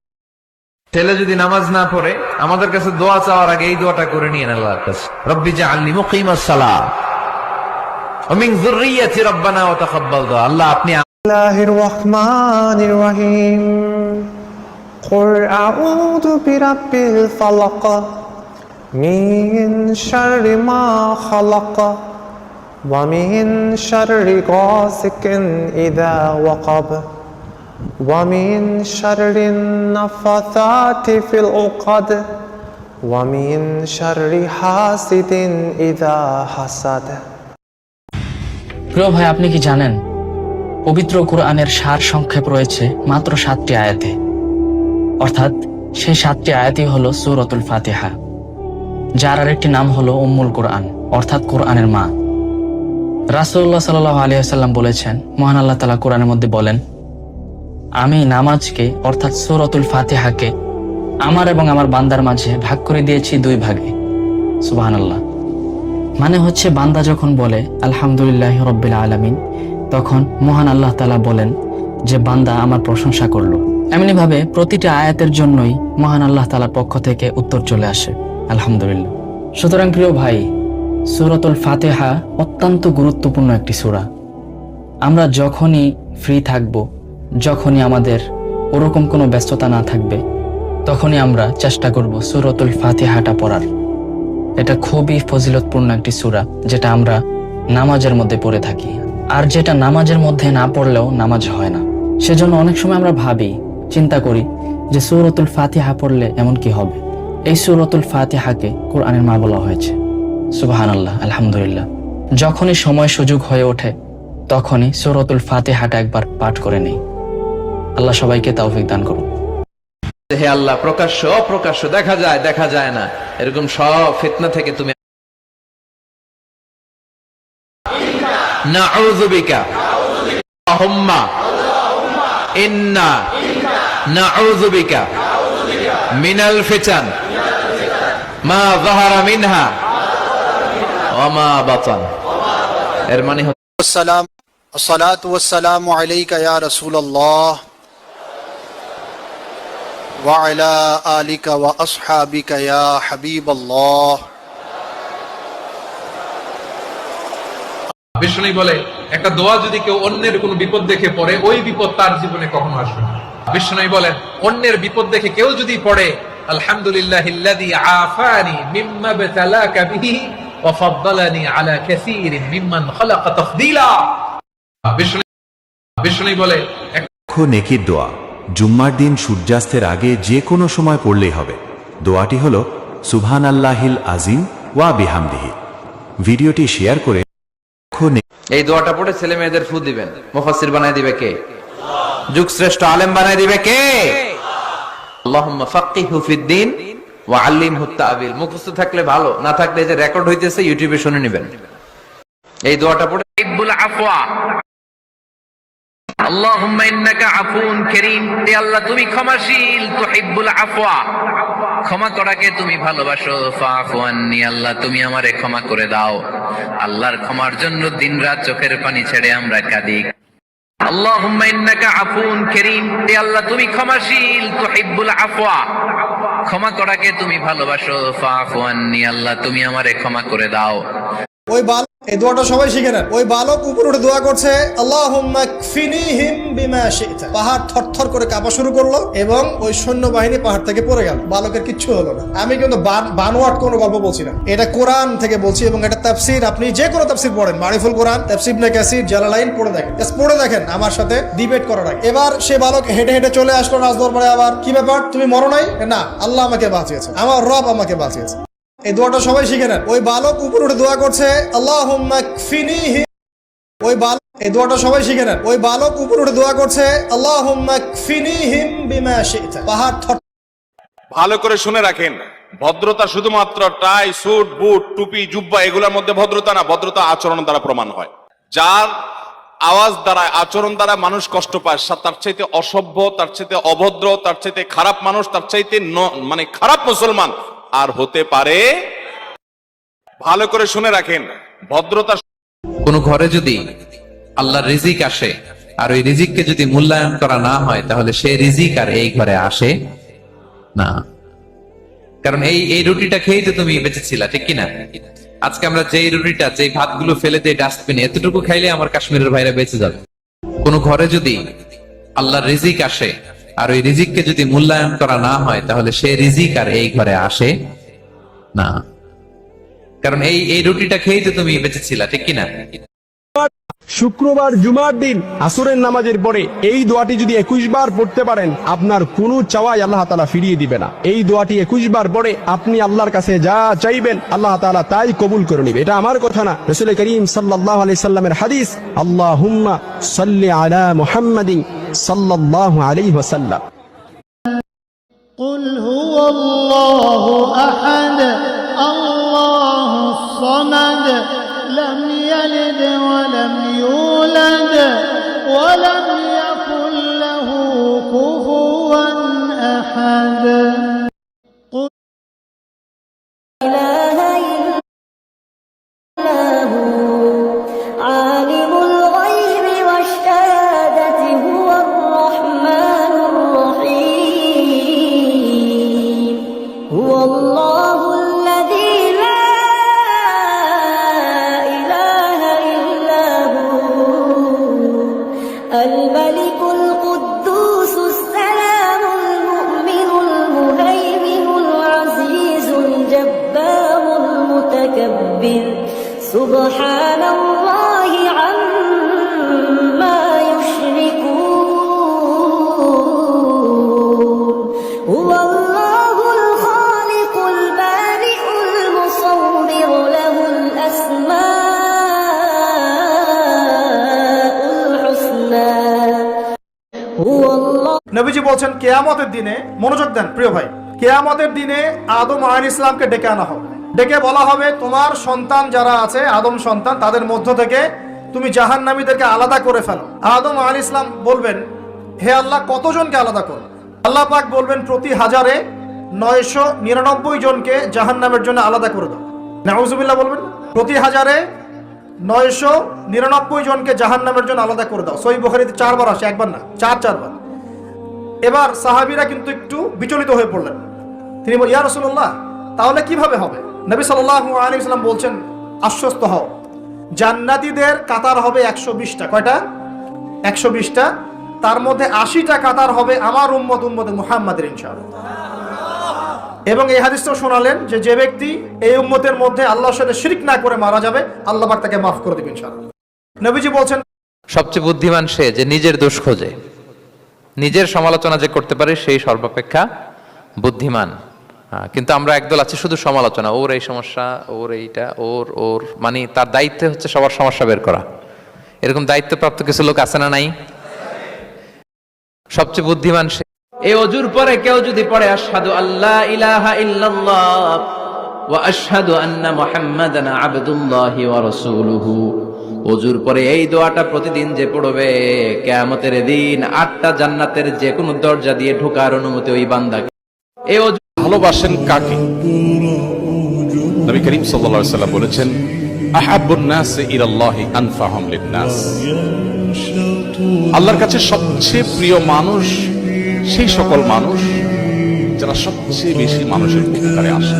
ছেলে যদি নামাজ না পড়ে আমাদের কাছে দোয়া চাওয়ার আগে এই দোয়াটা করে নিয়ে আল্লাহর কাছে, রব্বি জাআলনি মুকিমাস সালাহ ওয়া মিন যুররিয়াতি রাব্বানা ওয়া তাকাব্বাল দুআ, আল্লাহ আপনি বিসমিল্লাহির রহমানির রহিম কুল আউযু বিরাব্বিল ফালাক মিন শাররি মা খালাক ওয়া মিন শাররি গাসিকিন ইযা ওয়াকাব ওয়া মিন শাররিন নাফাসাতি ফিল উকাদ ওয়া মিন শাররি হাসিদিন ইযা হাসাদ। প্রিয় ভাই, আপনি কি জানেন পবিত্র কোরআনের সার সংক্ষেপ রয়েছে মাত্র 7টি আয়াতে, অর্থাৎ সেই 7টি আয়াতই হলো সূরাতুল ফাতিহা, যার আরেকটি নাম হলো উম্মুল কোরআন, অর্থাৎ কোরআনের মা। রাসূলুল্লাহ সাল্লাল্লাহু আলাইহি ওয়াসাল্লাম বলেছেন, মহান আল্লাহ তাআলা কোরআনের মধ্যে বলেন, আমি নামাজকে অর্থাৎ সূরাতুল ফাতিহাকে আমার এবং আমার বান্দার মাঝে ভাগ করে দিয়েছি 2 ভাগে। সুবহানাল্লাহ। মানে হচ্ছে বান্দা যখন বলে আলহামদুলিল্লাহি রাব্বিল আলামিন, তখন মহান আল্লাহ তাআলা বলেন যে বান্দা আমার প্রশংসা করলো। এমনি ভাবে প্রতিটা আয়াতের জন্যই মহান আল্লাহ তাআলার পক্ষ থেকে উত্তর চলে আসে আলহামদুলিল্লাহ। সুতরাং প্রিয় ভাই, সূরাতুল ফাতিহা অত্যন্ত গুরুত্বপূর্ণ একটি সূরা। আমরা যখনই ফ্রি থাকব, যখনই আমাদের ওরকম কোনো ব্যস্ততা না থাকবে, তখনই আমরা চেষ্টা করব সূরাতুল ফাতিহাটা পড়ার। এটা খুবই ফজিলতপূর্ণ একটি সূরা, যেটা আমরা নামাজের মধ্যে পড়ে থাকি, আর যেটা নামাজের মধ্যে না পড়লেও নামাজ হয় না। সেজন্য অনেক সময় আমরা ভাবি, চিন্তা করি যে সূরাতুল ফাতিহা পড়লে এমন কি হবে। এই সূরাতুল ফাতিহাকে কোরআনের মা বলা হয়েছে। সুবহানাল্লাহ, আলহামদুলিল্লাহ। যখনই সময় সুযোগ হয়ে ওঠে তখনই সূরাতুল ফাতিহাটা একবার পাঠ করে নেই। আল্লাহ সবাইকে তৌফিক দান করুন। হে আল্লাহ, প্রকাশ্য অপ্রকাশ্য, দেখা যায় দেখা যায় না, এরকম সব ফিতনা থেকে তুমি নাউযু বিকা আল্লাহুম্মা ইন্না নাউযু বিকা মিনাল ফিতান মা যাহারা মিনহা ওয়া মা বাতান। এর মানে আসসালাম আসসালাতু ওয়াসসালামু আলাইকা ইয়া রাসূলুল্লাহ ওয়া আলা আলিকা ওয়া আসহাবিকা ইয়া হাবিবাল্লাহ। বিষ্ণু বলে, একটা দোয়া যদি কেউ অন্যের কোনো বিপদ দেখে পড়ে, ওই বিপদ তার জীবনে কখনো আসবে না। বিষ্ণু বলেন, অন্যের বিপদ দেখে কেউ যদি পড়ে আলহামদুলিল্লাহিল্লাযী আফানি মিম্মা বতালাকা বিহি ওয়া ফাদ্দালানি আলা কাসীরিন মিম্মান খালাকা তাফদীলা। বিষ্ণু বলে, নেকির দোয়া জুম্মার দিন সূর্যাস্তের আগে যে কোনো সময় পড়লেই হবে। দোয়াটি হলো সুবহানাল্লাহিল আযীম ওয়া বিহামদিহি। ভিডিওটি শেয়ার করে এই দোয়াটা পড়ে ছেলে মেয়েদের ফু দিবেন। মুফাসসির বানায় দিবে কে? যুগ শ্রেষ্ঠ আলেম বানায় দিবে কে? আল্লাহুম্মা ফাক্কিহু ফিদ্দীন ওয়া আল্লিমহু তা'বীল। মুখস্থ থাকলে ভালো, না থাকলে যে রেকর্ড হইতেছে ইউটিউবে শুনে নেবেন। এই দোয়াটা পড়ে ইবুল আফওয়া আল্লাহুম্মা ইন্নাকা আফুন কারীম, হে আল্লাহ তুমি ক্ষমাশীল, তুহিব্বুল আফওয়া, ক্ষমা করাকে তুমি ভালোবাসো, ফাআফু আন্নি, আল্লাহ তুমি আমারে ক্ষমা করে দাও। আল্লাহর ক্ষমার জন্য দিনরাত চোখের পানি ছেড়ে আমরা কাঁদি। আল্লাহুম্মা ইন্নাকা আফুন কারীম, হে আল্লাহ তুমি ক্ষমাশীল, তুহিব্বুল আফওয়া, ক্ষমা করাকে তুমি ভালোবাসো, ফাআফু আন্নি, আল্লাহ তুমি আমারে ক্ষমা করে দাও। ওই বালক, এই দোয়াটা সবাই শিখে নেন। ওই বালক উপরে উঠে দোয়া করছে, আল্লাহুম্মা কফিনিহিম বিমা শি'তা। পাহাড় থরথর করে কাঁপা শুরু করলো এবং ওই সৈন্যবাহিনী পাহাড় থেকে পড়ে গেল। বালকের কিচ্ছু হলো না। আমি কিন্তু বানোয়াট কোনো গল্প বলছি না, এটা কোরআন থেকে বলছি এবং এটা তাফসীর। আপনি যে কোনো তাফসীর পড়েন, মারিফুল কোরআন, তাফসীর ইবনে কাসির, জালালাইন পড়ে দেখেন, পড়ে দেখেন আমার সাথে ডিবেট করার আগে। এবার সে বালক হেঁটে হেঁটে চলে আসলো রাজদরবারে। আবার কি ব্যাপার, তুমি মরো নাই? না, আল্লাহ আমাকে বাঁচিয়েছে, আমার রব আমাকে বাঁচিয়েছে। এই দোয়াটা সবাই শিখে নেন। ওই বালক উপরে উঠে দোয়া করছে, আল্লাহুম্মা কফিনিহিম, ওই বালক, এই দোয়াটা সবাই শিখে নেন। ওই বালক উপরে উঠে দোয়া করছে, আল্লাহুম্মা কফিনিহিম বিমা শি'তা। পাহাড় ভালো করে শুনে রাখেন, ভদ্রতা শুধুমাত্র টাই, স্যুট, বুট, টুপি, জুব্বা এগুলোর মধ্যে ভদ্রতা না, ভদ্রতা আচরণ দ্বারা প্রমাণ হয়। যার আওয়াজ দ্বারা, আচরণ দ্বারা মানুষ কষ্ট পায়, তার চাইতে অসভ্য, তার চাইতে অভদ্র, তার চাইতে খারাপ মানুষ, তার চাইতে মানে খারাপ মুসলমান আর হতে পারে? ভালো করে শুনে রাখেন, ভদ্রতা। কোন ঘরে যদি আল্লাহর রিজিক আসে আর ওই রিজিককে যদি মূল্যায়ন করা না হয়, তাহলে সেই রিজিক আর এই ঘরে আসে না। কারণ এই রুটিটা খেয়েই তো তুমি বেঁচেছিলা, ঠিক কিনা? আজকে আমরা যেই রুটিটা, যেই ভাতগুলো ফেলে দিয়ে ডাস্টবিনে, এতটুকু খাইলে আমার কাশ্মীরের ভাইরা বেঁচে যাবে। কোন ঘরে যদি আল্লাহর রিজিক আসে আর ওই রিজিককে যদি মূল্যায়ন করা না হয়, তাহলে সেই রিজিক আর এই ঘরে আসে না। কারণ এই রুটিটা খেয়েই তো তুমি বেঁচেছিলা, ঠিক কিনা? শুক্রবার জুমার দিন আসরের নামাজের পরে এই দোয়াটি যদি 21 বার পড়তে পারেন, আপনার কোনো চাওয়াই আল্লাহ তাআলা ফিরিয়ে দিবে না। এই দোয়াটি 21 বার পরে আপনি আল্লাহর কাছে যা চাইবেন আল্লাহ তাআলা তাই কবুল করে নেবে। এটা আমার কথা না, রাসূল করিম সাল্লাল্লাহু আলাইহি সাল্লামের হাদিস। আল্লাহুম্মা সাল্লি আলা মুহাম্মাদিন সাল্লাল্লাহু আলাইহি ওয়াসাল্লাম। قل هو الله أحد الله الصمد لم يلد ولم يولد ولم يكن له كفوا أحد قل لا إله إلا هو عالم الغيب والشهادة هو الرحمن الرحيم هو الله الذي لا إله إلا هو الملك القدوس السلام المؤمن المهيمن العزيز الجبار المتكبر سبحان الله عما يشركون هو الله الخالق البارئ المصور له الأسماء الحسنى هو الله। নবীজি বলছেন কিয়ামতের দিনে, মনোযোগ দেন প্রিয় ভাই, কিয়ামতের দিনে আদম আলাইহিস সালামকে ডেকে আনা হবে। ডেকে বলা হবে, তোমার সন্তান যারা আছে, আদম সন্তান, তাদের মধ্য থেকে তুমি জাহান্নামীদেরকে আলাদা করে ফেলো। আদম আলাইহিস সালাম বলবেন, হে আল্লাহ, কতজনকে আলাদা করো? আল্লাহ পাক বলবেন, প্রতি 1000-এ 999 জনকে জাহান্নামের জন্য আলাদা করে দাও। নাউজুবিল্লাহ বলবেন, প্রতি 1000-এ 999 জনকে জাহান্নামের জন্য আলাদা করে দাও। সহিহ বুখারীতে 4 বার আসে, একবার না, 4 বার। এবার সাহাবীরা কিন্তু একটু বিচলিত হয়ে পড়লেন। তিনি বলেন, ইয়া রাসূলুল্লাহ, তাহলে কিভাবে হবে? নবী সাল্লাল্লাহু আলাইহি ওয়াসাল্লাম বলছেন, আশ্বস্ত হও, জান্নাতীদের কাতার হবে 120টা। কয়টা? 120টা। তার মধ্যে 80টা কাতার হবে আমার উম্মতে মুহাম্মাদের ইনশাআল্লাহ। এবং এই হাদিসটাও শোনালেন যে যে ব্যক্তি এই উম্মতের মধ্যে আল্লাহর সাথে শিরক না করে মারা যাবে, আল্লাহ পাক তাকে মাফ করে দিবেন ইনশাআল্লাহ। নবীজি বলছেন, সবচেয়ে বুদ্ধিমান সে যে নিজের দোষ খোঁজে, নিজের সমালোচনা যে করতে পারে সেই সর্বাপেক্ষা বুদ্ধিমান। কিন্তু আমরা একদল আছি শুধু সমালোচনা, ওর এই সমস্যা, ওর এইটা, ওর মানে তার দায়িত্ব হচ্ছে সবার সমস্যা বের করা। এরকম দায়িত্বপ্রাপ্ত কিছু লোক আছে না নাই? সবচেয়ে বুদ্ধিমান সে। এই অজুর পরে কেউ যদি পড়ে আশহাদু আল্লা ইলাহা ইল্লাল্লাহ ওয়া আশহাদু আন্না মুহাম্মাদান আবদুল্লাহি ওয়া রাসূলুহু, অজুর পরে এই দোয়াটা প্রতিদিন যে পড়বে, কিয়ামতের দিন 8টা জান্নাতের যে কোনো দরজা দিয়ে ঢোকার অনুমতি ওই বান্দাকে। এই অজু ভালোবাসেন কাকে? নবী করিম সাল্লাল্লাহু আলাইহি ওয়াসাল্লাম বলেছেন, আহাব্বুন নাস ইলাল্লাহি আনফাহুম লিন-নাস। আল্লাহর কাছে সবচেয়ে প্রিয় মানুষ সেই সকল মানুষ যারা সবচেয়ে বেশি মানুষের উপকারে আসে।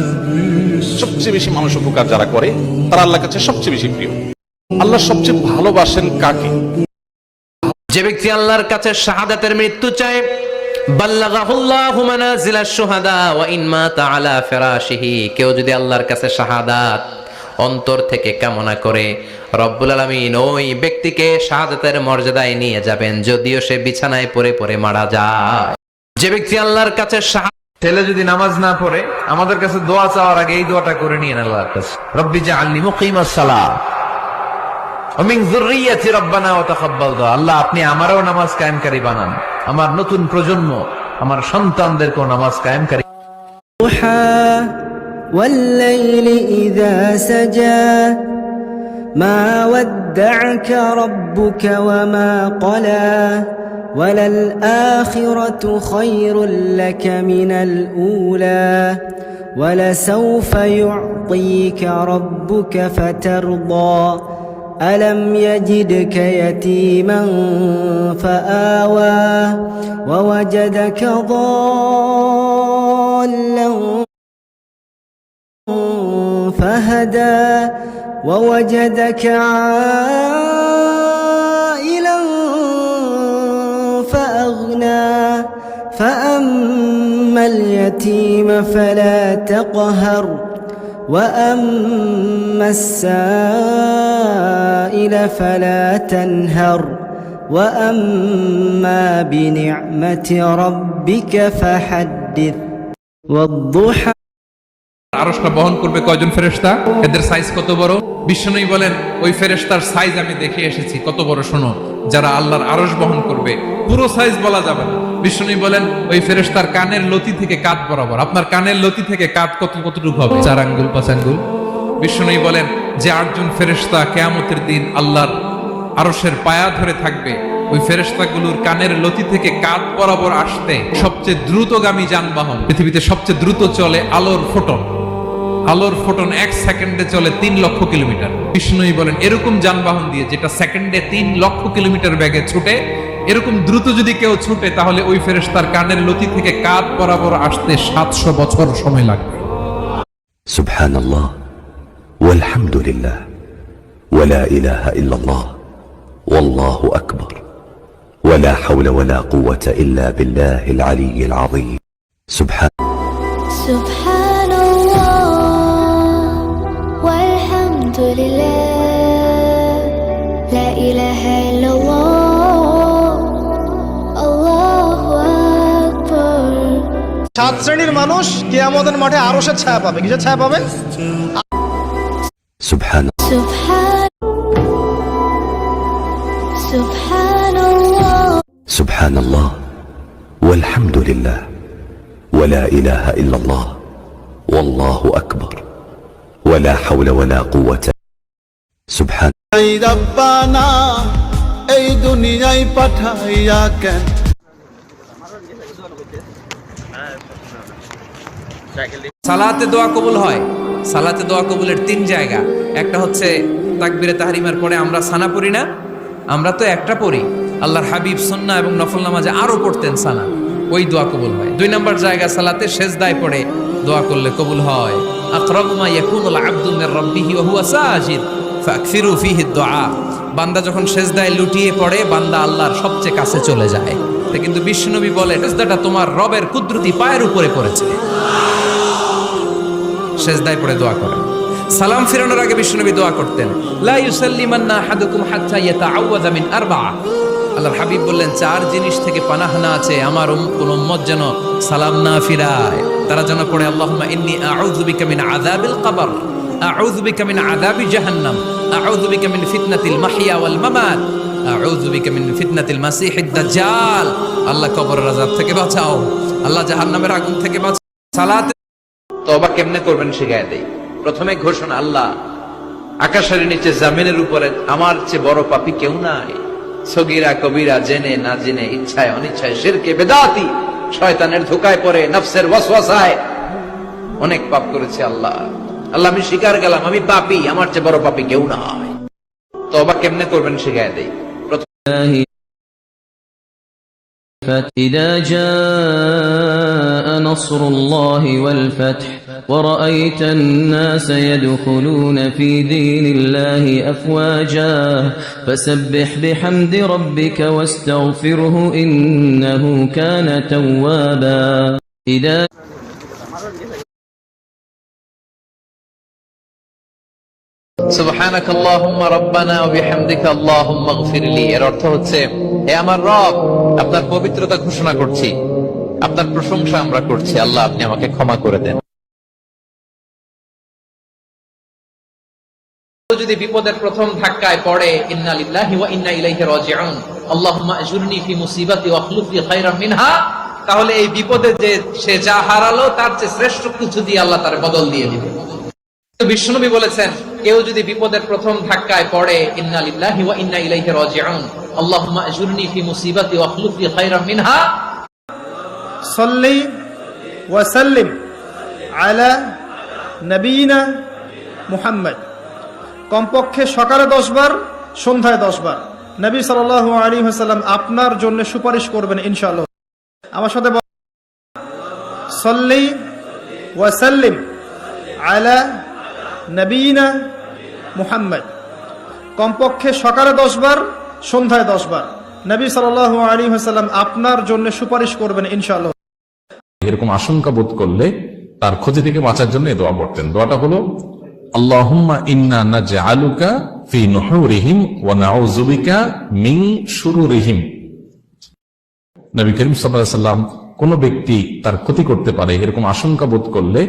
সবচেয়ে বেশি মানুষের উপকার যারা করে, তারা আল্লাহর কাছে সবচেয়ে বেশি প্রিয়। আল্লাহ সবচেয়ে ভালোবাসেন কাকে? যে ব্যক্তি আল্লাহর কাছে শাহাদাতের মৃত্যু চায়, বাল্লাগাহুল্লাহু মানাজিলাশ শুহাদা ওয়া ইন মাতা আলা ফিরাশিহি। কেউ যদি আল্লাহর কাছে শাহাদাত অন্তর থেকে কামনা করে, রব্বুল আলামিন ওই ব্যক্তিকে শাহাদাতের মর্যাদায় নিয়ে যাবেন, যদিও সে বিছানায় পড়ে পড়ে মারা যায়। যে ব্যক্তি আল্লাহর কাছে ছেলে যদি নামাজ না পড়ে, আমাদের কাছে দোয়া চাওয়ার আগে এই দোয়াটা করে নিয়েন আল্লাহর কাছে, রব্বি জাআলনি মুকিমাস সালাহ ওয়া মিন যুররিয়াতি রব্বানা ওয়া তাকাব্বাল দুআ। আল্লাহ, আপনি আমারও নামাজ কায়েমকারী বানান, আমার নতুন প্রজন্ম, আমার সন্তানদেরকেও নামাজ কায়েমকারী। والليل إذا سجى ما ودعك ربك وما قلى وللآخرة خير لك من الأولى ولسوف يعطيك ربك فترضى ألم يجدك يتيما فآوى ووجدك ضالا فهدى ووجدك عائلا فأغنى فأما اليتيم فلا تقهر وأما السائل فلا تنهر وأما بنعمة ربك فحدث والضحى আরশটা বহন করবে কয়জন ফেরেশতা? এদের সাইজ কত বড়? বিশ্বনবী বলেন ওই ফেরেশতার সাইজ আমি দেখে এসেছি কত বড়। শোনো, যারা আল্লাহর আরশ বহন করবে, পুরো সাইজ বলা যাবে না। বিশ্বনবী বলেন ওই ফেরেশতার কানের লতি থেকে কাঁধ বরাবর। আপনার কানের লতি থেকে কাঁধ কতটুকু হবে? 4 আঙ্গুল 5 আঙ্গুল। বিশ্বনবী বলেন যে 8 জন ফেরেশতা কিয়ামতের দিন আল্লাহর আরশের পায়া ধরে থাকবে, ওই ফেরেশতাগুলোর কানের লতি থেকে কাঁধ বরাবর আসতে সবচেয়ে দ্রুতগামী যানবাহন, পৃথিবীতে সবচেয়ে দ্রুত চলে আলোর ফোটন। আলোর ফোটন 1 সেকেন্ডে চলে 3 লক্ষ কিলোমিটার। বিষ্ণুই বলেন এরকম যানবাহন দিয়ে যেটা সেকেন্ডে 3 লক্ষ কিলোমিটার বেগে ছুটে, এরকম দ্রুত যদি কেউ ছুটে তাহলে ওই ফেরেশতার কানের লতি থেকে কাঁধ বরাবর আসতে 700 বছর সময় লাগবে। সুবহানাল্লাহ ওয়ালহামদুলিল্লাহ ওয়ালা ইলাহা ইল্লাল্লাহ ওয়াল্লাহু আকবার ওয়ালা হাওলা ওয়ালা কুওয়াতা ইল্লা বিল্লাহিল আলিয়্যিল আযীম। Alhamdulillah, la ilaha illallah, Allahu Akbar. 7 শ্রেণীর মানুষ কিয়ামতের মাঠে আরশের ছায়া পাবে। কিসের ছায়া পাবে? Subhanallah, সুবহানাল্লাহ ওয়ালহামদুলিল্লাহ ওয়ালা ইলাহা ইল্লাল্লাহ ওয়াল্লাহু আকবার ওয়ালা হাওলা ওয়ালা কুওয়াতা সুবহান। এই রব্বানা এই দুনিয়ায় পাঠাইয়া কেন? সালাতে দোয়া কবুল হয়। সালাতে দোয়া কবুলের 3 জায়গা। একটা হচ্ছে তাকবীরে তাহরিমার পরে আমরা সানা পড়ি না, আমরা তো একটা পড়ি। আল্লাহর হাবিব সুন্নাহ এবং নফল নামাজে আরো পড়তেন সানা, ওই দোয়া কবুল হয়। 2 নম্বর জায়গা সালাতে সেজদায় পড়ে দোয়া করলে কবুল হয়। আকরাবু মা ইয়াকুনুল আবদু মির রাব্বিহি ওয়া হুয়া সাজিদ ফাকসিরু ফীহি দুআ। বান্দা যখন সেজদায় লুটিয়ে পড়ে, বান্দা আল্লাহর সবচেয়ে কাছে চলে যায়। কিন্তু বিশ্বনবী বলে সেজদাটা তোমার রবের কুদরতি পায়ের উপরে পড়েছে। সেজদায় পড়ে দোয়া করেন। সালাম ফিরানোর আগে বিশ্বনবী দোয়া করতেন, লা ইউসাল্লিমান্না আহাদুকুম হাত্তা ইয়াতাআওয়াযা মিন আরবা'a। আল্লাহর হাবিব বললেন 4 জিনিস থেকে পানাহানা আছে আমার কোন উম্মত যেন সালাম না ফিরায়। তারা যেন পড়ে আল্লাহুম্মা ইন্নী আউযু বিকা মিন আযাবিল কবর, আউযু বিকা মিন আযাবি জাহান্নাম, আউযু বিকা মিন ফিতনাতিল মাহইয়া ওয়াল মামাত, আউযু বিকা মিন ফিতনাতিল মাসিহিদ দাজ্জাল। আল্লাহ কবরের আযাব থেকে বাঁচাও, আল্লাহ জাহান্নামের আগুন থেকে বাঁচাও। সালাতে তওবা কেমনে করবেন শিখায় দেই। প্রথমে ঘোষণা, আল্লাহ আকাশের নিচে জমিনের উপরে আমার চেয়ে বড় পাপী কেউ নাই। সগীরা কবিরা, জেনে না জেনে, ইচ্ছায় অনিচ্ছায়, শিরকে বেদাতি, শয়তানের ধোকায় পড়ে, নফসের ওয়াসওয়াসায় অনেক পাপ করেছি। আল্লাহ আল্লাহ আমি স্বীকার গেলাম আমি পাপী, আমার চেয়ে বড় পাপী কেউ নাই। তওবা কেমনে করবেন শিখায় দেই। إذا جاء نصر الله والفتح ورأيت الناس يدخلون في دين الله أفواجا فسبح بحمد ربك واستغفره إنه كان توابا إذا সুবহানাক আল্লাহুম্মা রাব্বানা ওয়া বিহামদিকা আল্লাহুম্মা ইগফিরলি। এর অর্থ হচ্ছে, হে আমার রব, আপনার পবিত্রতা ঘোষণা করছি, আপনার প্রশংসা আমরা করছি, আল্লাহ আপনি আমাকে ক্ষমা করে দেন। যদি বিপদের প্রথম ধাক্কায় পড়ে ইন্না লিল্লাহি ওয়া ইন্না ইলাইহি রাজিউন, আল্লাহুম্মা আজুরনি ফি মুসিবাতি ওয়া আখলুফ লি খায়রাম মিনহা, তাহলে এই বিপদে যে সে যা হারালো তার চেয়ে শ্রেষ্ঠ কিছু দিয়ে আল্লাহ তার বদল দিয়ে দিবেন। বিশ্বনবী বলেছেন, কেউ যদি বিপদের প্রথম ধাক্কায় পড়ে, ইন্না লিল্লাহি ওয়া ইন্না ইলাইহি রাজিউন, আল্লাহুম্মা আজুরনি ফি মুসিবাতি ওয়া আখলুফ লি খায়রাম মিনহা। সাল্লি ওয়া সাল্লিম আলা নবিয়িনা মুহাম্মদ। কমপক্ষে সকালে 10 বার, সন্ধ্যায় 10 বার নবী সাল্লাল্লাহু আলাইহি ওয়াসাল্লাম আপনার জন্য সুপারিশ করবেন ইনশাআল্লাহ। আমার সাথে সাল্লি ওয়া সাল্লিম আলা নবিয়িনা মুহাম্মদ। কমপক্ষে সকালে 10 বার, সন্ধ্যায় 10 বার নবী সাল্লাল্লাহু আলাইহি ওয়াসাল্লাম আপনার জন্য সুপারিশ করবেন ইনশাআল্লাহ। এরকম আশঙ্কা বোধ করলে তার ক্ষতি থেকে বাঁচার জন্য এই দোয়া পড়তেন। দোয়াটা হলো আল্লাহুম্মা ইন্না নাজআলুকা ফি নুহুরিহিম ওয়া নাউযু বিকা মিন শুরুরিহিম। নবী করিম সাল্লাল্লাহু আলাইহি ওয়াসাল্লাম কোন ব্যক্তি তার ক্ষতি করতে পারে এরকম আশঙ্কা বোধ করলে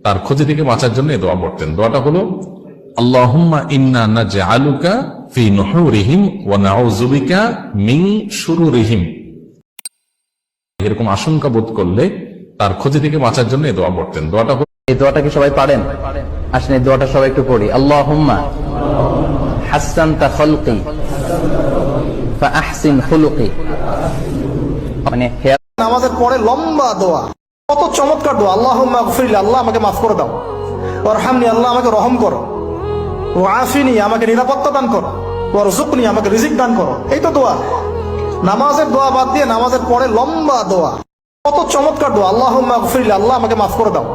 তার ক্ষতি থেকে বাঁচার জন্য এই দোয়া পড়তেন। দোয়াটা হলো আল্লাহুম্মা ইন্না নাজআলুকা ফি নুহুরিহিম ওয়া নাউযু বিকা মিন শুরুরিহিম। এরকম আশঙ্কা বোধ করলে তার ক্ষতি থেকে বাঁচার জন্য এই দোয়া পড়তেন। দোয়াটা এই দোয়াটা কি সবাই পারেন? আসেন এই দোয়াটা সবাই একটু পড়ি। আল্লাহুম্মা হাসসানতা খালকি ফাআহসিন খুলুকি। মানে নামাজের পরে লম্বা দোয়া, কত চমৎকার দোয়া। আল্লাহুম্মা গফিরলি, আল্লাহ আমাকে মাফ করে দাও। ওয়ারহামনি, আল্লাহ আমাকে রহম করো। ওয়াআফিনি, আমাকে নিরাপত্তা দান করো। ওয়ারযুকনি, আমাকে রিজিক দান করো। এই তো দোয়া। নামাজের দোয়া বাদ দিয়ে নামাজের পরে লম্বা দোয়া, কত চমৎকার দোয়া। আল্লাহুম্মা গফিরলি, আল্লাহ আমাকে মাফ করে দাও।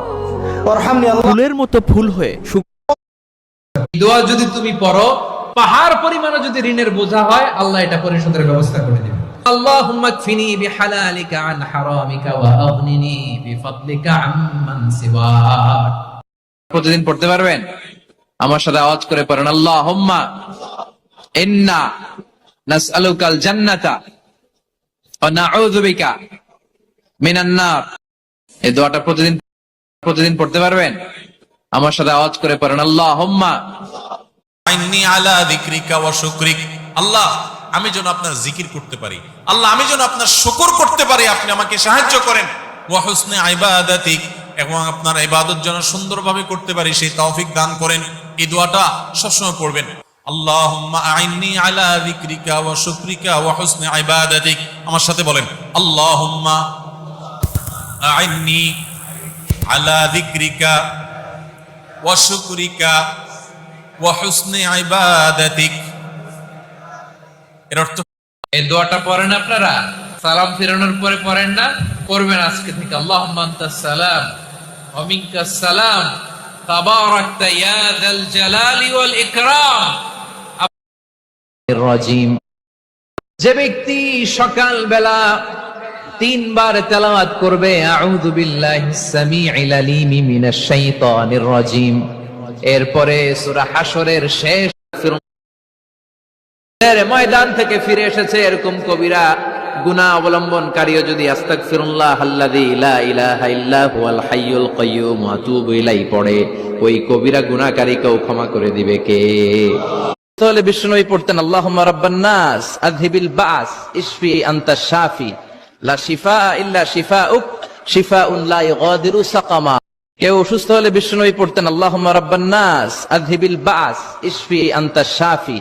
ওয়ারহামনি, আল্লাহ ফুলের মতো ফুল হয়ে দোয়া যদি তুমি পড়ো, পাহাড় পরিমাণে যদি ঋণের বোঝা হয়, আল্লাহ এটা পরিশোধের ব্যবস্থা করে দিবেন। আল্লাহুম্মা কফিনি বিহালালিকা আন হারামিকা ওয়া আগনিনি বিফাদলিকা আম্মান সিওয়াক। প্রতিদিন পড়তে পারবেন? আমার সাথে আওয়াজ করে পড়েন, আল্লাহুম্মা ইন্না নাসআলুকাল জান্নাতা ওয়া নাউযু বিকা মিনান নার। এই দোয়াটা প্রতিদিন পড়তে পারবেন? আমার সাথে আওয়াজ করে পড়েন, আল্লাহুম্মা আইন্নি আলা যিকরিকা ওয়া শুকরিক। আল্লাহ, আমি যেন আপনার জিকির করতে পারি, আল্লাহ আমি যেন আপনার শুকর করতে পারি, আপনি আমাকে সাহায্য করেন। ওয়া হুসনি ইবাদাতিক, এবং আপনার ইবাদত যেন সুন্দরভাবে করতে পারি সেই তৌফিক দান করেন। এই দোয়াটা সবসময় পড়বেন। আল্লাহুম্মা আইন্নি আলা যিকরিকা ওয়া শুকরিকা ওয়া হুসনি ইবাদাতিক। আমার সাথে বলেন, আল্লাহুম্মা আইন্নি আলা যিকরিকা ওয়া শুকরিকা ওয়া হুসনি ইবাদাতিক। এর অর্থ, এই দোয়াটা পড়েন আপনারা? সালাম ফিরানোর পরে পড়েন না? পড়বেন আজকে থেকে। আল্লাহুম্মা আনতাস সালাম ওয়া মিনকাস সালাম তাবারাকতা ইয়া যাল জালালি ওয়াল ইকরাম। রাজিম। যে ব্যক্তি সকালবেলা 3 বার তেলাওয়াত করবে আউযু বিল্লাহিস সামিউল আলিম মিনাশ শাইতানির রাজিম, এরপরে সূরা হাশরের শেষ ময়দান থেকে ফিরে এসেছে এরকম কবিরা গুনাহ অবলম্বনকারীও যদি আস্তাগফিরুল্লাহ আল্লাযী লা ইলাহা ইল্লা হুয়াল হাইয়ুল কাইয়্যুম ওয়া আতুবু ইলাইহি পড়ে, ওই কবিরা গুনাহকারীকেও ক্ষমা করে দিবে কে? তাহলে বিষ্ণুনবী পড়তেন, আল্লাহুম্মা রাব্বান নাস আযহিবিল বাস ইশফি আনতাশ শাফি লা শিফা ইল্লা শিফাউক শিফাউন লা ইগাদিরু সাকামা। কেউ অসুস্থ হলে বিষ্ণুনবী পড়তেন, আল্লাহুম্মা রাব্বান নাস আযহিবিল বাস ইশফি আনতাশ শাফি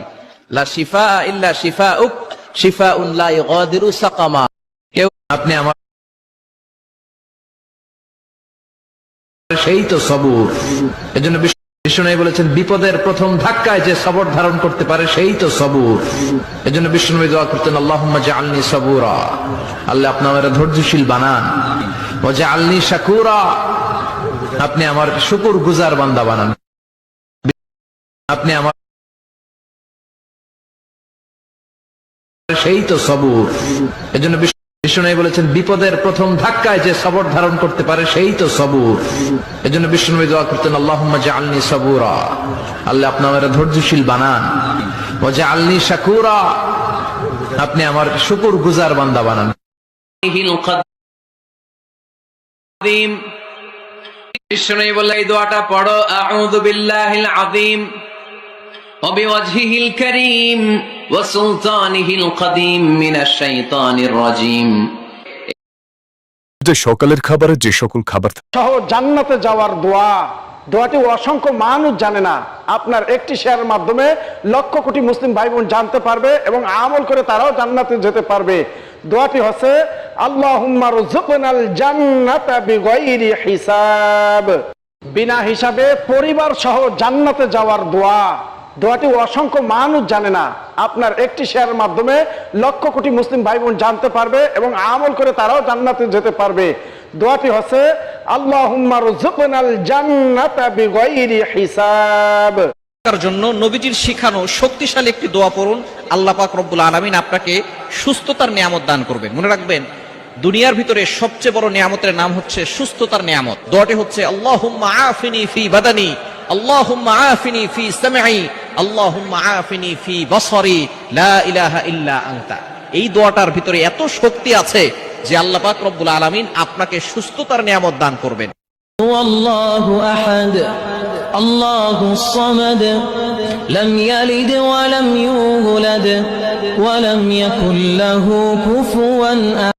লা শিফা ইল্লা শিফাউক শিফাউন লা ইগাদিরু সাকামা। কেউ আপনি আমার সেই তো সবুর। এজন্য বিষ্ণুনবী বলেছেন, বিপদের প্রথম ধাক্কায় যে সবর ধারণ করতে পারে সেই তো সবুর। এজন্য বিষ্ণুনবী দোয়া করতেন, আল্লাহুম্মা জাআলনি সাবুরা, আল্লাহ আপনি আমাকে ধৈর্যশীল বানান। ওয়া জাআলনি শাকুরা, আপনি আমার শুকরগুজার বান্দা বানান। আপনি আমার সেই তো সবুর। এজন্য বিষ্ণুনবী বলেছেন, বিপদের প্রথম ধাক্কায় যে সবর ধারণ করতে পারে সেই তো সবুর। এজন্য বিষ্ণুনবী দোয়া করতেন, আল্লাহুম্মা জাআলনি সাবুরা, আল্লাহ আপনি আমাকে ধৈর্যশীল বানান। ওয়া জাআলনি শাকুরা, আপনি আমার শুকরগুজার বান্দা বানান। বিষ্ণুনবী বললেন, এই দোয়াটা পড়ো, আউযু বিল্লাহিল আযীম ওয়া বিওয়াজহিল কারীম ওয়া সুলতানিহিল কাদীম মিনাশ শাইতানির রাজীম। যে সকালের খাবারে যে সকল খাবার সহ জান্নাতে যাওয়ার দোয়া দোয়াটি অসংখ্য মানুষ জানে না। আপনার একটি শেয়ারের মাধ্যমে লক্ষ কোটি মুসলিম ভাই বোন জানতে পারবে এবং আমল করে তারাও জান্নাতে যেতে পারবে। দোয়াটি হচ্ছে আল্লাহুম্মা রুযুকনাল জান্নাতা বিগাইরি হিসাব। বিনা হিসাবে পরিবার সহ জান্নাতে যাওয়ার দোয়া। দোয়াটি অসংখ্য মানুষ জানে না। আপনার একটি শেয়ারের মাধ্যমে লক্ষ কোটি মুসলিম ভাই বোন জানতে পারবে এবং আমল করে তারাও জান্নাতে যেতে পারবে। দোয়াটি হচ্ছে আল্লাহুম্মা রুযুকনাল জান্নাতা বিগাইরি হিসাব। তার জন্য নবীজির শিখানো শক্তিশালী একটি দোয়া পড়ুন, আল্লাহ পাক রব্বুল আলামিন আপনাকে সুস্থতার নিয়ামত দান করবেন। মনে রাখবেন, দুনিয়ার ভিতরে সবচেয়ে বড় নিয়ামতের নাম হচ্ছে সুস্থতার নিয়ামত। দোয়াটি হচ্ছে আল্লাহুম্মা আফিনি ফি বাদানি, আল্লাহুম্মা আফিনি ফি সামঈ, আল্লাহুম্মা আফিনি ফি বসরি, লা ইলাহা ইল্লা আনতা। এই দোয়াটার ভিতরে এত শক্তি আছে যে আল্লাহ পাক রব্বুল আলামিন আপনাকে সুস্থতার নিয়ামত দান করবেন। আল্লাহু আহাদ, আল্লাহুস সামাদ, লাম ইয়ালিদ ওয়া লাম ইউলাদ ওয়া লাম ইয়াকুল লাহু কুফুয়ান আহাদ।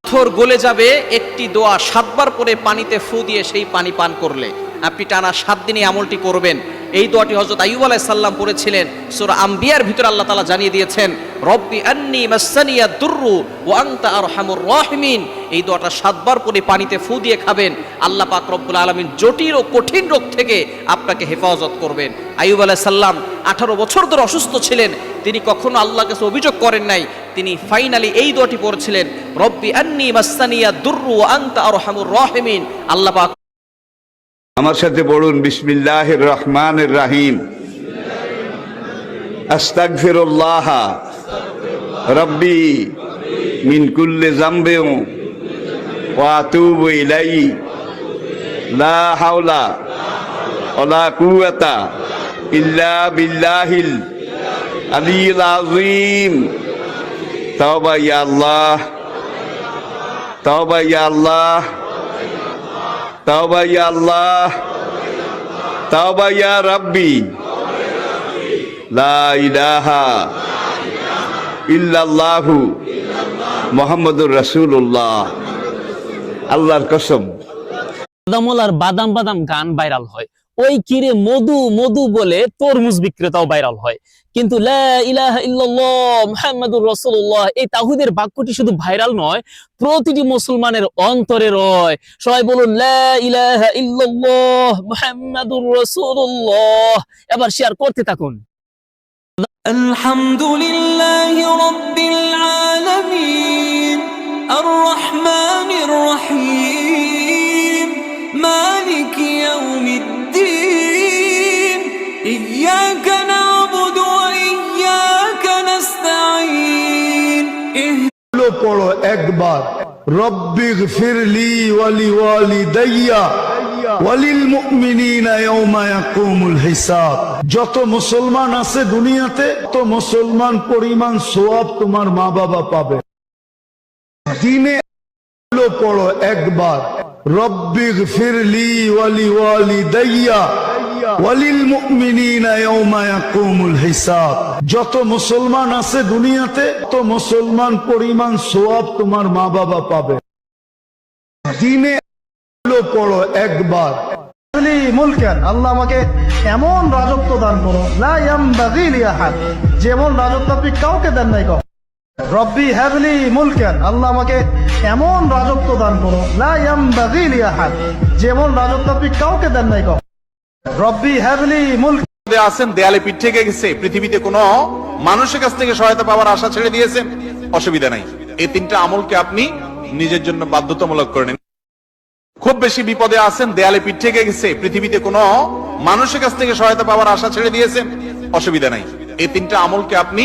পাথর গলে যাবে একটি দোয়া 7 বার পরে পানিতে ফু দিয়ে সেই পানি পান করলে। আপনি টানা 7 দিনই আমলটি করবেন। এই দোয়াটি হযরত আইয়ুব আলাইহিস সালাম পড়েছিলেন। সূরা আম্বিয়ার ভিতরে আল্লাহ তাআলা জানিয়ে দিয়েছেন, রব্বি আন্নী মাসসানিয়া দুররু ওয়া আনতা আরহামুর রাহিমিন। এই দোয়াটা 7 বার পরে পানিতে ফু দিয়ে খাবেন। আল্লাহ পাক রব্বুল আলামিন জটিল ও কঠিন রোগ থেকে আপনাকে হেফাজত করবেন। আইয়ুব আলাইহিস সালাম 18 বছর ধরে অসুস্থ ছিলেন। তিনি কখনো আল্লাহর কাছে অভিযোগ করেন নাই। তিনি ফাইনালি এই দোয়াটি পড়েছিলেন, রব্বি আন্নী মাসসানিয়া দুররু ওয়া আনতা আরহামুর রাহিমিন। আল্লাহ পাক আমার সাথে পড়ুন, বিসমিল্লাহির রহমানির রহিম। আস্তাগফিরুল্লাহ রব্বি মিন কুল্লি যামবিন ওয়া আতুবু ইলাইহি, লা হাওলা ওয়ালা কুওয়াতা ইল্লা বিল্লাহিল আলিয়্যিল আযীম। তাওবা ইয়া আল্লাহ, তাওবা ইয়া আল্লাহ, তাওবা ইয়া আল্লাহ, তাওবা ইয়া রাব্বি, লা ইলাহা ইল্লাল্লাহু মুহাম্মাদুর রাসূলুল্লাহ। আল্লাহর কসম, বাদামওয়ালার বাদাম বাদাম গান ভাইরাল হয়, ওই কিরে মধু মধু বলে তরমুজ বিক্রেতাও ভাইরাল হয়। কিন্তু লা ইলাহা ইল্লাল্লাহ মুহাম্মাদুর রাসূলুল্লাহ এই তাওহীদের বাক্যটি শুধু ভাইরাল নয়, প্রতিটি মুসলমানের অন্তরে রয়। সবাই বলুন লা ইলাহা ইল্লাল্লাহ মুহাম্মাদুর রাসূলুল্লাহ। এবার শেয়ার করতে থাকুন। আলহামদুলিল্লাহি রাব্বিল আলামিন, আর রহমানির রহিম, মালিকি ইয়াউমিদ্দিন, ইয়্যাকা না'বুদু ওয়া ইয়্যাকা নাস্তাঈন। পড়ো একবার, রব্বিগফিরলি ওয়া লিওয়ালিদাইয়া ওয়ালিল মুমিনিনা ইয়াওমা ইয়াকুমুল হিসাব। যত মুসলমান আছে দুনিয়াতে, তত মুসলমান পরিমাণ সওয়াব তোমার মা বাবা পাবে। দিনে পড়ো একবার, রব্বিগফিরলি ওয়া লিওয়ালিদাইয়া ওয়ালিল মুমিনিনা ইয়াওমা ইয়াকুমুল হিসাব। যত মুসলমান আছে দুনিয়াতে, তত মুসলমান পরিমাণ সওয়াব তোমার মা বাবা পাবে। দিনে পড়ো একবার, মুলকান, আল্লাহ আমাকে এমন রাজত্ব দান করো, লা ইয়ামবাগি লিআহাদ, যেমন রাজত্ব আপনি কাউকে দেন নাই কখনো। রব্বি হাবলি মুলকান, আল্লাহ আমাকে এমন রাজত্ব দান করো, লা ইয়ামবাগি লিআহাদ, যেমন রাজত্ব আপনি কাউকে দেন নাই কখনো। রব্বি হাবলি মুলকান। আছেন দেয়ালে পিঠ থেকে গেছে, পৃথিবীতে কোনো মানুষের কাছ থেকে সহায়তা পাওয়ার আশা ছেড়ে দিয়েছেন, অসুবিধা নাই। এই 3টা আমলকে আপনি নিজের জন্য বাধ্যতামূলক করে নিন। খুব বেশি বিপদে আছেন, দেয়ালে পিঠ থেকে গেছে, পৃথিবীতে কোনো মানুষের কাছ থেকে সহায়তা পাওয়ার আশা ছেড়ে দিয়েছেন, অসুবিধা নাই। এই 3টা আমলকে আপনি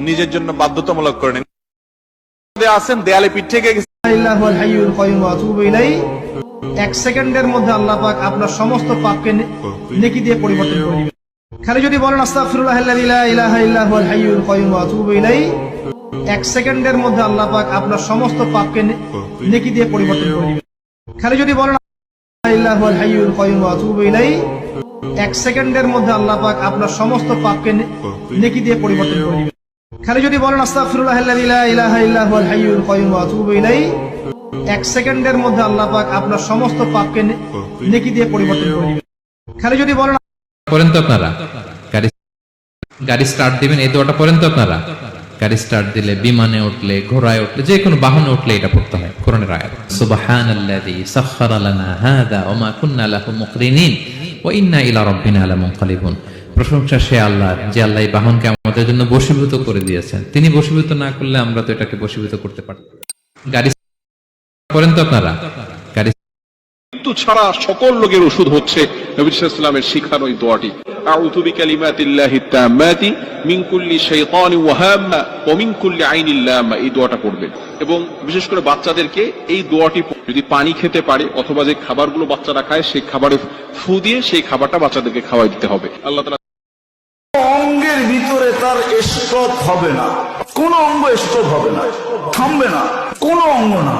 নিজের জন্য বাধ্যতামূলক করে নিন। আছেন দেয়ালে পিঠ থেকে গেছে, আল্লাহুল হাইয়ুল কাইয়ুম ওয়া আতুবু ইলাইহি। 1 সেকেন্ডের মধ্যে আল্লাহ পাক আপনার সমস্ত পাপকে নেকি দিয়ে পরিবর্তন করে দিবেন। খালি যদি বলেন আস্তাগফিরুল্লাহাল্লাযী লা ইলাহা ইল্লা হুয়াল হাইয়ুল কাইয়ুম ওয়া আতুবু ইলাইহি, 1 সেকেন্ডের মধ্যে আল্লাহ পাক আপনার সমস্ত পাপকে নেকি দিয়ে পরিবর্তন করে দিবেন। খালি যদি বলেন আল্লাহুল হাইয়ুল কাইয়ুম ওয়া আতুবু ইলাইহি, 1 সেকেন্ডের মধ্যে আল্লাহ পাক আপনার সমস্ত পাপকে নেকি দিয়ে পরিবর্তন করে দিবেন। খালি যদি বলেন আস্তাগফিরুল্লাহাল্লাযী লা ইলাহা ইল্লা হুয়াল হাইয়ুল কাইয়ুম ওয়া আতুবু ইলাইহি, 1 সেকেন্ডের মধ্যে আল্লাহ পাক আপনার সমস্ত পাপকে নেকি দিয়ে পরিবর্তন করে দিবেন। খালি যদি বলেন পড়েন তো আপনারা, গাড়ি স্টার্ট দিবেন এই দোয়াটা পড়েন তো আপনারা। গাড়ি স্টার্ট দিলে, বিমানে উঠলে, ঘোড়ায় উঠলে, যে কোনো বাহনে উঠলে এটা পড়তে হয়। কোরআনের আয়াত, সুবহানাল্লাযী সাখখারা লানা হাযা ওয়া মা কুন্না লাহু মুকরিনিন ওয়া ইন্না ইলা রাব্বিনা লামুনকালিবুন। প্রশংসা সে আল্লাহর, যে আল্লাহ এই বাহনকে আমাদের জন্য বশীভূত করে দিয়েছেন। তিনি বশীভূত না করলে আমরা তো এটাকে বশীভূত করতে পারতাম। গাড়ি করেন তো আপনারা। গাড়ি মৃত্যু ছাড়া সকল রোগের ওষুধ হচ্ছে নবী সাল্লাল্লাহু আলাইহি ওয়াসাল্লামের শিখানো এই দোয়াটি, আউযু বিকালিমাতিল্লাহি তাম্মাতি মিন কুল্লি শাইতানিন ওয়া হাম্মা ওয়া মিন কুল্লি আইনিন লাম্মা। এই দোয়াটা পড়বেন এবং বিশেষ করে বাচ্চাদেরকে এই দোয়াটি যদি পানি খেতে পারে অথবা যে খাবারগুলো বাচ্চারা খায় সেই খাবারে ফু দিয়ে সেই খাবারটা বাচ্চাদেরকে খাওয়াই দিতে হবে। আল্লাহ তাআলা অঙ্গের ভিতরে তার স্ট্রোক হবে না, কোন অঙ্গ স্ট্রোক হবে না, থামবে না, কোন অঙ্গ না।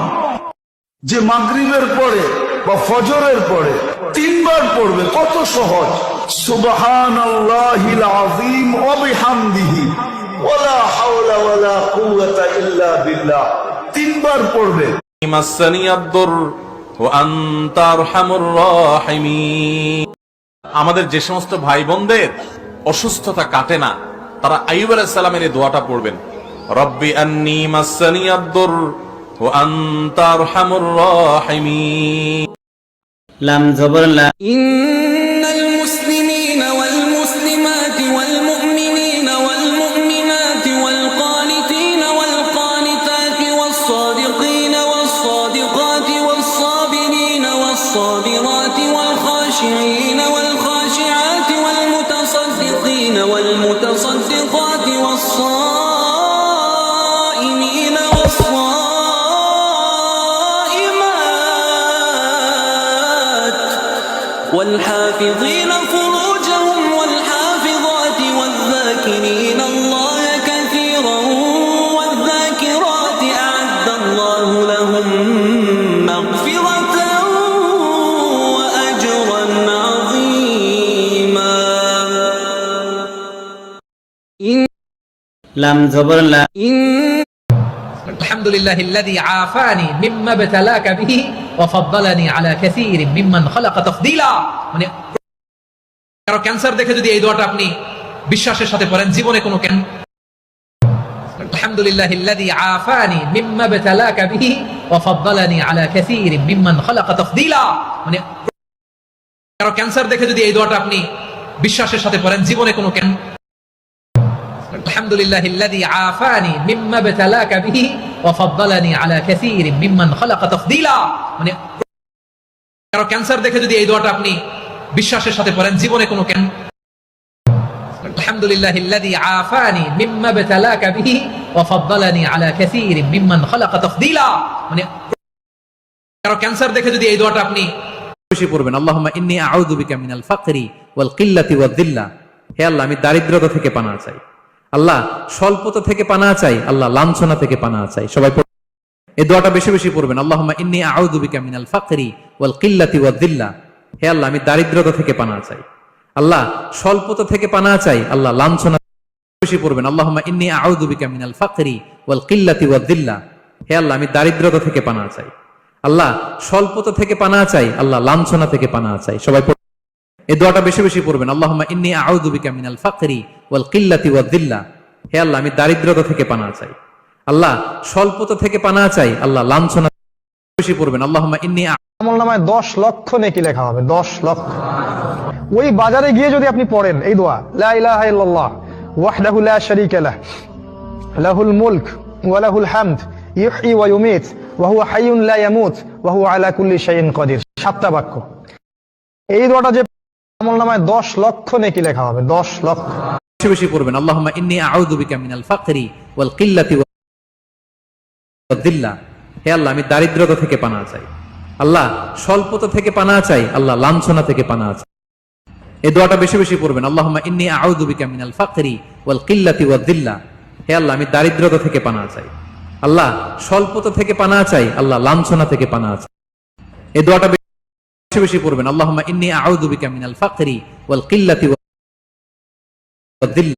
যে মাগরিবের পরে বা ফজরের পরে 3 বার পড়বে, কত সহজ। সুবহানাল্লাহিল আযীম ওয়া বিহামদিহি ওয়ালা হাওলা ওয়ালা কুওয়াতা ইল্লা বিল্লাহ 3 বার পড়বে। মাসানিয়াদ-দুর ওয়া আনতা আরহামুর রাহিমিন। আমাদের যে সমস্ত ভাই বোনদের অসুস্থতা কাটে না, তারা আইয়ুব আলাইহিস সালামের এই দোয়াটা পড়বেন, রব্বি আন্নী মাসানিয়াদ-দুর ওয়া আনতা আরহামুর রাহিমিন। লাম জবর লা। ইন্নাল মুসলিমিনা ওয়াল মুসলিমাতি ওয়াল মুমিনিনা ওয়াল মুমিনাতি ওয়াল কানিতিনা ওয়াল কানিতাতি ওয়াস সাদিকিনা ওয়াস সাদিকাতি ওয়াস সাবিরিনা ওয়াস সাবিরাতি ওয়াল খাশিঈনা ওয়াল খাশিআতি ওয়াল মুতাসাদ্দিকিনা ওয়াল মুতাসাদ্দিকাতি ওয়াস সাইমিনা ওয়াস والحافظين فروجهم والحافظات والذاكرين الله كثيرا والذاكرات أعد الله لهم مغفرة وأجرا عظيما. লাম জবর লা। আলহামদুলিল্লাহিল্লাযী আফানি মিম্মা ইবতালাকা বিহি ওয়া ফাদ্দালানি আলা কাসীরিন মিম্মান খালাকা তাফদীলা। মানে কারো ক্যান্সার দেখে যদি এই দোয়াটা আপনি বিশ্বাসের সাথে পড়েন, জীবনে কোনো আলহামদুলিল্লাহিল্লাযী আফানি মিম্মা ইবতালাকা বিহি ওয়া ফাদ্দালানি আলা কাসীরিন মিম্মান খালাকা তাফদীলা। মানে কারো ক্যান্সার দেখে যদি এই দোয়াটা আপনি বিশ্বাসের সাথে পড়েন, জীবনে কোনো আলহামদুলিল্লাহিল্লাযী আফানি মিম্মা ইবতালাকা বিহি ওয়া ফাদ্দালানি আলা কাসীরিন মিম্মান খালাকা তাফদীলা। মানে কারো ক্যান্সার দেখে যদি এই দোয়াটা আপনি বিশ্বাসের সাথে পড়েন, জীবনে কোনো আলহামদুলিল্লাহিল্লাযী আফানি মিম্মা ইবতালাকা বিহি ওয়া ফাদ্দালানি আলা কাসীরিন মিম্মান খালাকা তাফদীলা। মানে কারো ক্যান্সার দেখে যদি এই দোয়াটা আপনি বেশি পড়বেন, আল্লাহুম্মা ইন্নী আউযু বিকা মিনাল ফাকরি ওয়াল কিল্লাতি ওয়াদ যিল্লা। হে আল্লাহ, আমি দারিদ্রতা থেকে পানাহ চাই। আল্লাহ, স্বল্পতা থেকে পানাহ চাই। আল্লাহ, লাঞ্ছনা থেকে পানাহ চাই। সবাই এই দোয়াটা বেশি বেশি পড়বেন, আল্লাহুম্মা ইন্নী আউযু বিকা মিনাল ফাকরি ওয়াল কিল্লাতি ওয়াদ যিল্লা। হে আল্লাহ, আমি দারিদ্রতা থেকে পানাহ চাই। আল্লাহ, স্বল্পতা থেকে পানাহ চাই। আল্লাহ, লাঞ্ছনা বেশি পড়বেন, আল্লাহুম্মা ইন্নী আউযু বিকা মিনাল ফাকরি ওয়াল কিল্লাতি ওয়াদ যিল্লা। হে আল্লাহ, আমি দারিদ্রতা থেকে পানাহ চাই। আল্লাহ, স্বল্পতা থেকে পানাহ চাই। আল্লাহ, লাঞ্ছনা থেকে পানাহ চাই। সবাই এই দোয়াটা বেশি বেশি পড়বেন, আল্লাহুম্মা ইন্নী আউযু বিকা মিনাল ফাকরি ওয়াল কিল্লাতি ওয়াদ যিল্লা। হে আল্লাহ, আমি দারিদ্রতা থেকে পানাহ চাই। আল্লাহ, স্বল্পতা থেকে পানাহ চাই। আল্লাহ, লাঞ্ছনা বেশি পড়বেন, আল্লাহুম্মা ইন্নী আমলনামায় 10 লক্ষ নেকি লেখা হবে, 10 লক্ষ। ওই বাজারে গিয়ে যদি আপনি পড়েন এই দোয়া, লা ইলাহা ইল্লাল্লাহ ওয়াহদাহু লা শারীকা লাহ লাহুল মুলক ওয়া লাহুল হামদ ইহয়ি ওয়া ইউমীত ওয়া হুয়া হাইয়ুন লা ইয়ামুত ওয়া হুয়া আলা কুল্লি শাইইন কাদির। 7টা বাক্য। এই দোয়াটা যে আমলনামায় 10 লক্ষ নেকি লেখা হবে, 10 লক্ষ। বেশি বেশি পড়বেন, আল্লাহুম্মা ইন্নী আউযু বিকা মিনাল ফাকরি ওয়াল কিল্লাতি ওয়াদ যিল্লা। হে আল্লাহ, আমি দারিদ্রতা থেকে পানাহ চাই। আল্লাহ, স্বল্পতা থেকে পানাহ চাই। আল্লাহ, লাঞ্ছনা থেকে পানাহ চাই। এই দোয়াটা বেশি বেশি পড়বেন, আল্লাহুম্মা ইন্নী আউযু বিকা মিনাল ফাকরি ওয়াল কিল্লাতি ওয়াদ যিল্লা। হে আল্লাহ, আমি দারিদ্রতা থেকে পানাহ চাই। আল্লাহ, স্বল্পতা থেকে পানাহ চাই। আল্লাহ, লাঞ্ছনা থেকে পানাহ চাই। এই দোয়াটা বেশি বেশি পড়বেন, আল্লাহুম্মা ইন্নী আউযু বিকা মিনাল ফাকরি ওয়াল কিল্লাতি ওয়াদ যিল্লা।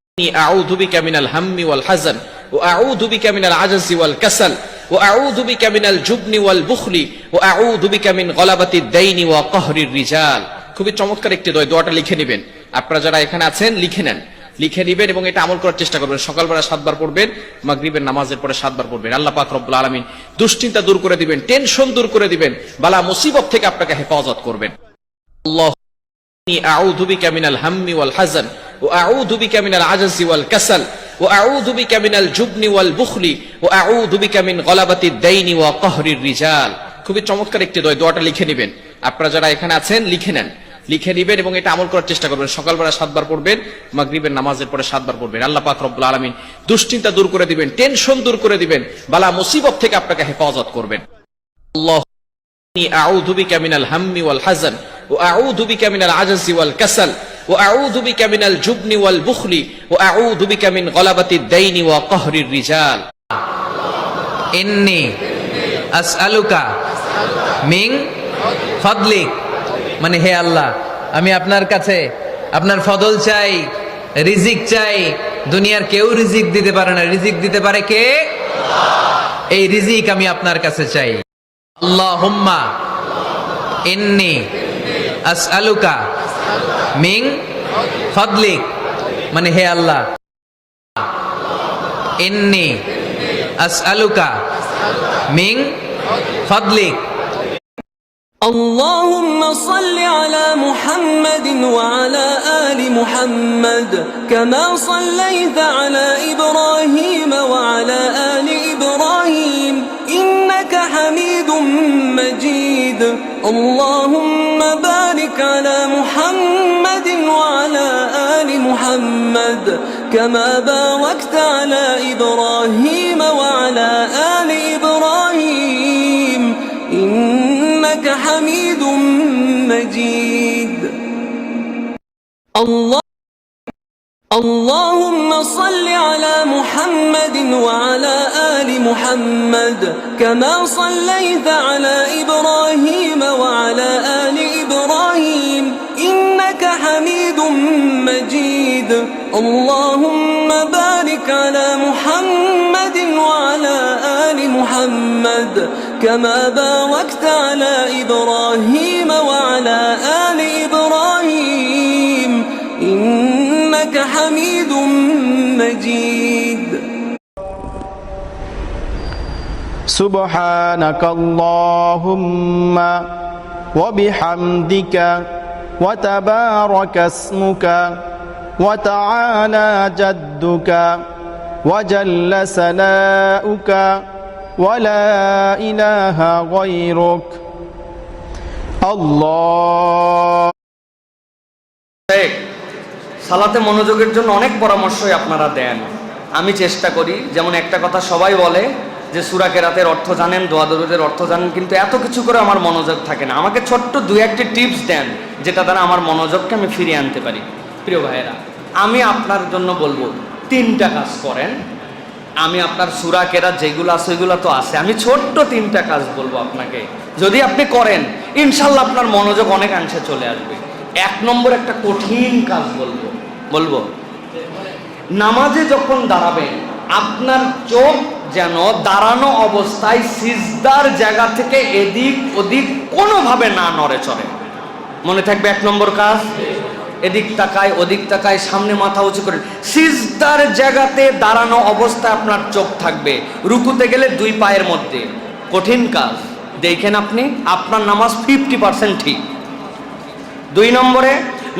আউযু বিকা মিনাল হাম্মি ওয়াল হাযান ওয়া আউযু বিকা মিনাল আজজি ওয়াল কাসাল ওয়া আউযু বিকা মিনাল জুবনি ওয়াল বুখলি ওয়া আউযু বিকা মিন গলাবাতিদ দাইনি ওয়া কাহরির রিজাল। খুবই চমৎকার একটি দোয়া, দোয়াটা লিখে নেবেন। আপনারা যারা এখানে আছেন লিখে নেন, লিখে নেবেন এবং এটা আমল করার চেষ্টা করবেন। সকালবেলা 7 বার পড়বেন, মাগরিবের নামাজের পরে 7 বার পড়বেন। আল্লাহ পাক রব্বুল আলামিন দুশ্চিন্তা দূর করে দিবেন, টেনশন দূর করে দিবেন, বালা মুসিবত থেকে আপনাকে হেফাজত করবেন। আল্লাহ আউযু বিকা মিনাল হাম্মি ওয়াল হাযান ওয়া আউযু বিকা মিনাল আজজি ওয়াল কাসাল ওয়া আউযু বিকা মিনাল জুবনি ওয়াল বুখলি ওয়া আউযু বিকা মিন গলাবাতিদ দাইনি ওয়া কাহরির রিজাল। খুবই চমৎকার একটি দোয়া, দোয়াটা লিখে নেবেন। আপনারা যারা এখানে আছেন লিখে নেন, লিখে নেবেন এবং এটা আমল করার চেষ্টা করবেন। সকালবেলা 7 বার পড়বেন, মাগরিবের নামাজের পরে 7 বার পড়বেন। আল্লাহ পাক রব্বুল আলামিন দুশ্চিন্তা দূর করে দিবেন, টেনশন দূর করে দিবেন, বালা মুসিবত থেকে আপনাকে হেফাজত করবেন। আল্লাহ আউযু বিকা মিনাল হাম্মি ওয়াল হাযান ওয়া আউযু বিকা মিনাল আজজি ওয়াল কাসাল ওয়া আউযু বিকা মিনাল জুবনি ওয়াল বুখলি ওয়া আউযু বিকা মিন গলাবাতিদ দাইনি ওয়া কাহরির রিজাল। ইন্নী আসআলুকা মিন ফাদলিক, মানে হে আল্লাহ, আমি আপনার কাছে আপনার ফদল চাই, রিজিক চাই। দুনিয়ার কেউ রিজিক দিতে পারে না, রিজিক দিতে পারে কে? এই রিজিক আমি আপনার কাছে চাই। আল্লাহুম্মা ইন্নী আসআলুকা মিন ফাদলিক, মানে হে আল্লাহ, ইন্নী আসআলুকা মিন ফাদলিক। اللهم صل على محمد وعلى آل محمد كما صليت على إبراهيم وعلى آل إبراهيم إنك حميد مجيد اللهم بارك على محمد وعلى آل محمد كما باركت على إبراهيم وعلى آل إبراهيم إنك حميد مجيد اللهم صل على محمد وعلى آل محمد كما صليت على إبراهيم وعلى آل إبراهيم إنك حميد مجيد اللهم بارك على محمد وعلى آل محمد كما باركت على إبراهيم وعلى آل إبراهيم إنك حميد مجيد سبحانك اللهم وبحمدك وتبارك اسمك وتعالى جدك وجل ثناؤك ولا إله غيرك الله। সালাতে মনোযোগের জন্য অনেক পরামর্শই আপনারা দেন, আমি চেষ্টা করি। যেমন একটা কথা সবাই বলে যে সূরা কেরাতের অর্থ জানেন, দোয়া দরুদের অর্থ জানেন, কিন্তু এত কিছু করে আমার মনোযোগ থাকে না। আমাকে ছোট্ট 2-1টি টিপস দেন যেটা দ্বারা আমার মনোযোগকে আমি ফিরিয়ে আনতে পারি। প্রিয় ভাইয়েরা, আমি আপনার জন্য বলবো 3টা কাজ করেন। আমি আপনার সূরা কেরাত যেগুলো আছে ওইগুলো তো আছে, আমি ছোট্ট 3টা কাজ বলবো আপনাকে। যদি আপনি করেন ইনশাল্লাহ আপনার মনোযোগ অনেকাংশে চলে আসবে। 1 নম্বর একটা কঠিন কাজ বলবো নামাজে যখন দাঁড়াবেন আপনার চোখ যেন দাঁড়ানো অবস্থায় সিজদার জায়গা থেকে এদিক ওদিক কোনোভাবে না নড়ে চড়ে। মনে থাকবে 1 নম্বর কাজ। এদিক তাকায় ওদিক তাকায়, সামনে মাথা উঁচু করে সিজদার জায়গাতে দাঁড়ানো অবস্থায় আপনার চোখ থাকবে। রুকুতে গেলে 2 পায়ের মধ্যে। কঠিন কাজ, দেখেন আপনি আপনার নামাজ 50% ঠিক। 2 নম্বরে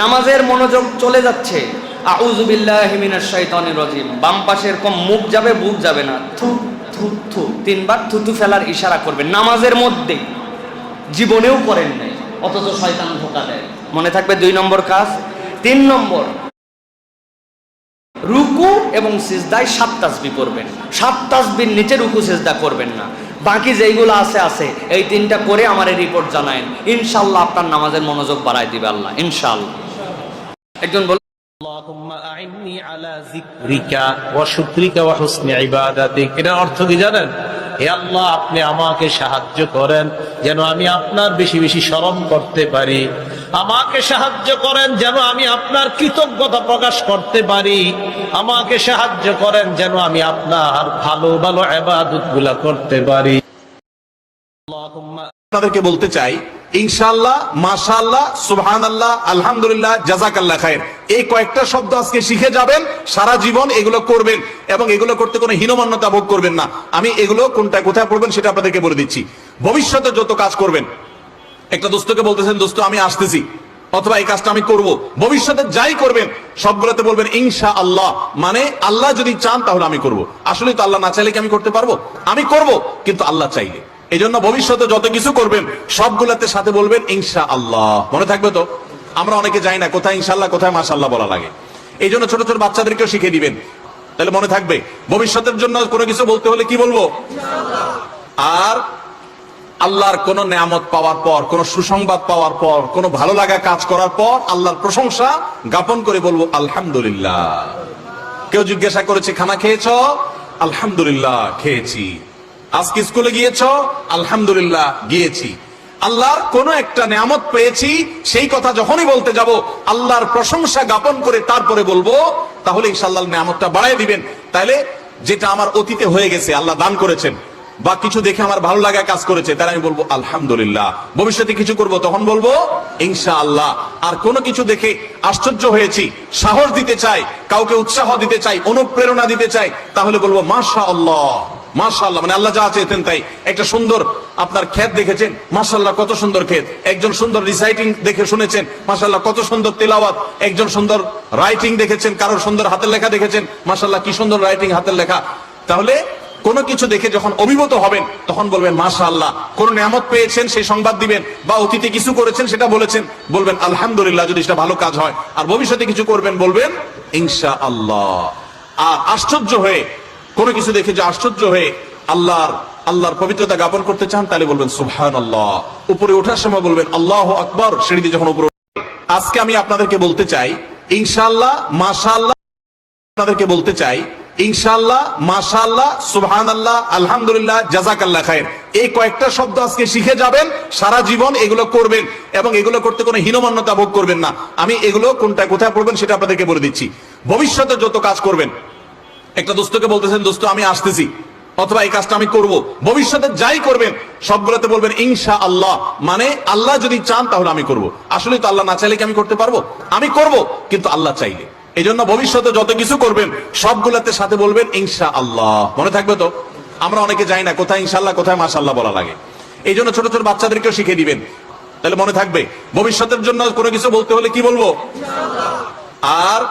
নামাজের মনোযোগ চলে যাচ্ছে, আউযু বিল্লাহি মিনাশ শাইতানির রাজিম, বাম পাশের কম মুখ যাবে বুক যাবে না, থু থু থু 3 বার থুতু ফেলার ইশারা করবেন নামাজের মধ্যে, জীবনেও করেন নাই অথচ শয়তান ধোঁকা দেয়। মনে থাকবে 2 নম্বর কাজ। 3 নম্বর, রুকু এবং সিজদায় 7 তাসবিহ পড়বেন। 7 তাসবিহর নিচে রুকু সিজদা করবেন না। বাকি যেইগুলো আছে এই 3টা করে আমারে রিপোর্ট জানায়েন, ইনশাআল্লাহ আপনার নামাজের মনোযোগ বাড়ায় দিবে আল্লাহ, ইনশাআল্লাহ। একজন বল, আল্লাহুম্মা আইন্নি আলা যিকরিকা ওয়া শুকরিকা ওয়া হুসনি ইবাদাতিক। এর অর্থ কি জানেন? হে আল্লাহ, আপনি আমাকে সাহায্য করেন যেন আমি আপনার বেশি বেশি স্মরণ করতে পারি। আমাকে সাহায্য করেন যেন আমি আপনার কৃতজ্ঞতা প্রকাশ করতে পারি। আমাকে সাহায্য করেন যেন আমি আপনার ভালো ভালো ইবাদতগুলো করতে পারি। আপনাদেরকে বলতে চাই ইনশাআল্লাহ, মাশাআল্লাহ, সুবহানাল্লাহ, আলহামদুলিল্লাহ, জাযাকাল্লাহ খায়ের, এই কয়েকটা শব্দ আজকে শিখে যাবেন, সারা জীবন এগুলো করবেন এবং এগুলো করতে কোনো হীনমন্যতা ভোগ করবেন না। আমি এগুলো কোনটা কোথায় পড়বেন সেটা আপনাদেরকে বলে দিচ্ছি। ভবিষ্যতে যত কাজ করবেন, একটা দোস্তকে বলতেছেন দোস্ত আমি আসতেছি, অথবা এই কাজটা আমি করব, ভবিষ্যতে যাই করবেন সবগুলোতে বলবেন ইনশাআল্লাহ, মানে আল্লাহ যদি চান তাহলে আমি করব। আসলে তো আল্লাহ না চাইলে কি আমি করতে পারবো? আমি করব, কিন্তু আল্লাহ চাইলে। এই জন্য ভবিষ্যতে যত কিছু করবেন সবগুলোতে সাথে বলবেন ইনশাআল্লাহ। মনে থাকবে তো? আমরা অনেকে যাই না কোথায় ইনশাআল্লাহ কোথায় মাশাআল্লাহ বলা লাগে। এই জন্য ছোট ছোট বাচ্চাদেরকেও শিখিয়ে দিবেন, তাহলে মনে থাকবে। ভবিষ্যতের জন্য কোনো কিছু বলতে হলে কি বলবো? আর আল্লাহর কোন নেয়ামত পাওয়ার পর, কোন সুসংবাদ পাওয়ার পর, কোন ভালো লাগা কাজ করার পর আল্লাহর প্রশংসা জ্ঞাপন করে বলবো আলহামদুলিল্লাহ। কেউ জিজ্ঞাসা করেছে খানা খেয়েছো? আলহামদুলিল্লাহ খেয়েছি। আজকে স্কুলে গিয়েছো? আলহামদুলিল্লাহ গিয়েছি। আল্লাহর কোন একটা নেয়ামত পেয়েছি, সেই কথা যখনই বলতে যাব আল্লাহর প্রশংসা জ্ঞাপন করে তারপরে বলবো, তাহলে ইনশাআল্লাহ নেয়ামতটা বাড়ায় দিবেন। তাহলে যেটা আমার অতীতে হয়ে গেছে আল্লাহ দান করেছেন, বা কিছু দেখে আমার ভালো লাগা কাজ করেছে, তাহলে আমি বলবো আলহামদুলিল্লাহ। ভবিষ্যতে কিছু করব তখন বলবো ইনশাআল্লাহ। আর কোনো কিছু দেখে আশ্চর্য হয়েছি, সাহস দিতে চাই, কাউকে উৎসাহ দিতে চাই, অনুপ্রেরণা দিতে চাই, তাহলে বলবো মাশাআল্লাহ। মাশাআল্লাহ মানে আল্লাহ যা চেয়েছেন তাই। একটা সুন্দর আপনার ক্ষেত দেখেছেন, মাশাআল্লাহ কত সুন্দর ক্ষেত। একজন সুন্দর রিসাইটিং দেখে শুনেছেন, মাশাআল্লাহ কত সুন্দর তেলাওয়াত। একজন সুন্দর রাইটিং দেখেছেন, কারোর সুন্দর হাতের লেখা দেখেছেন, মাশাআল্লাহ কি সুন্দর রাইটিং, হাতের লেখা। তাহলে কোনো কিছু দেখে যখন অভিভূত হবেন তখন বলবেন মাশাআল্লাহ। কোন নিয়ামত পেয়েছেন সেই সংবাদ দিবেন, বা অতীতে কিছু করেছেন সেটা বলেছেন, বলবেন আলহামদুলিল্লাহ যদি সেটা ভালো কাজ হয়। আর ভবিষ্যতে কিছু করবেন বলবেন ইনশাআল্লাহ। আর আশ্চর্য হয়ে কোনো কিছু দেখে যে আশ্চর্য হয়ে আল্লাহর পবিত্রতা জ্ঞাপন করতে চান, তাহলে বলবেন সুবহানাল্লাহ। উপরে ওঠার সময় বলবেন আল্লাহু আকবার। সিঁড়ি দিয়ে যখন উপরে, আজকে আমি আপনাদেরকে বলতে চাই ইনশাআল্লাহ, মাশাআল্লাহ, আপনাদেরকে বলতে চাই ইনশাআল্লাহ, মাশাআল্লাহ, সুবহানাল্লাহ, আলহামদুলিল্লাহ, জাযাকাল্লাহ খায়ের, এই কয়েকটা শব্দ আজকে শিখে যাবেন, সারা জীবন এগুলো করবেন এবং এগুলো করতে কোনো হীনমন্যতা ভোগ করবেন না। আমি এগুলো কোনটা কোথায় পড়বেন সেটা আপনাদেরকে বলে দিচ্ছি। ভবিষ্যতে যত কাজ করবেন, একটা দোস্তকে বলতেছেন দোস্ত আমি আসতেছি, অথবা এই কাজটা আমি করব, ভবিষ্যতে যাই করবেন সবগুলোতে বলবেন ইনশাআল্লাহ, মানে আল্লাহ যদি চান তাহলে আমি করব। আসলে তো আল্লাহ না চাইলে কি আমি করতে পারবো? আমি করব, কিন্তু আল্লাহ চাইলে। এই জন্য ভবিষ্যতে যত কিছু করবেন সবগুলোতে সাথে বলবেন ইনশাআল্লাহ। মনে থাকবে তো? আমরা অনেকে যাই না কোথায় ইনশাআল্লাহ কোথায় মাশাআল্লাহ বলা লাগে। এই জন্য ছোট ছোট বাচ্চাদেরকেও শিখিয়ে দিবেন, তাহলে মনে থাকবে। ভবিষ্যতের জন্য কোনো কিছু বলতে হলে কি বলবো? আর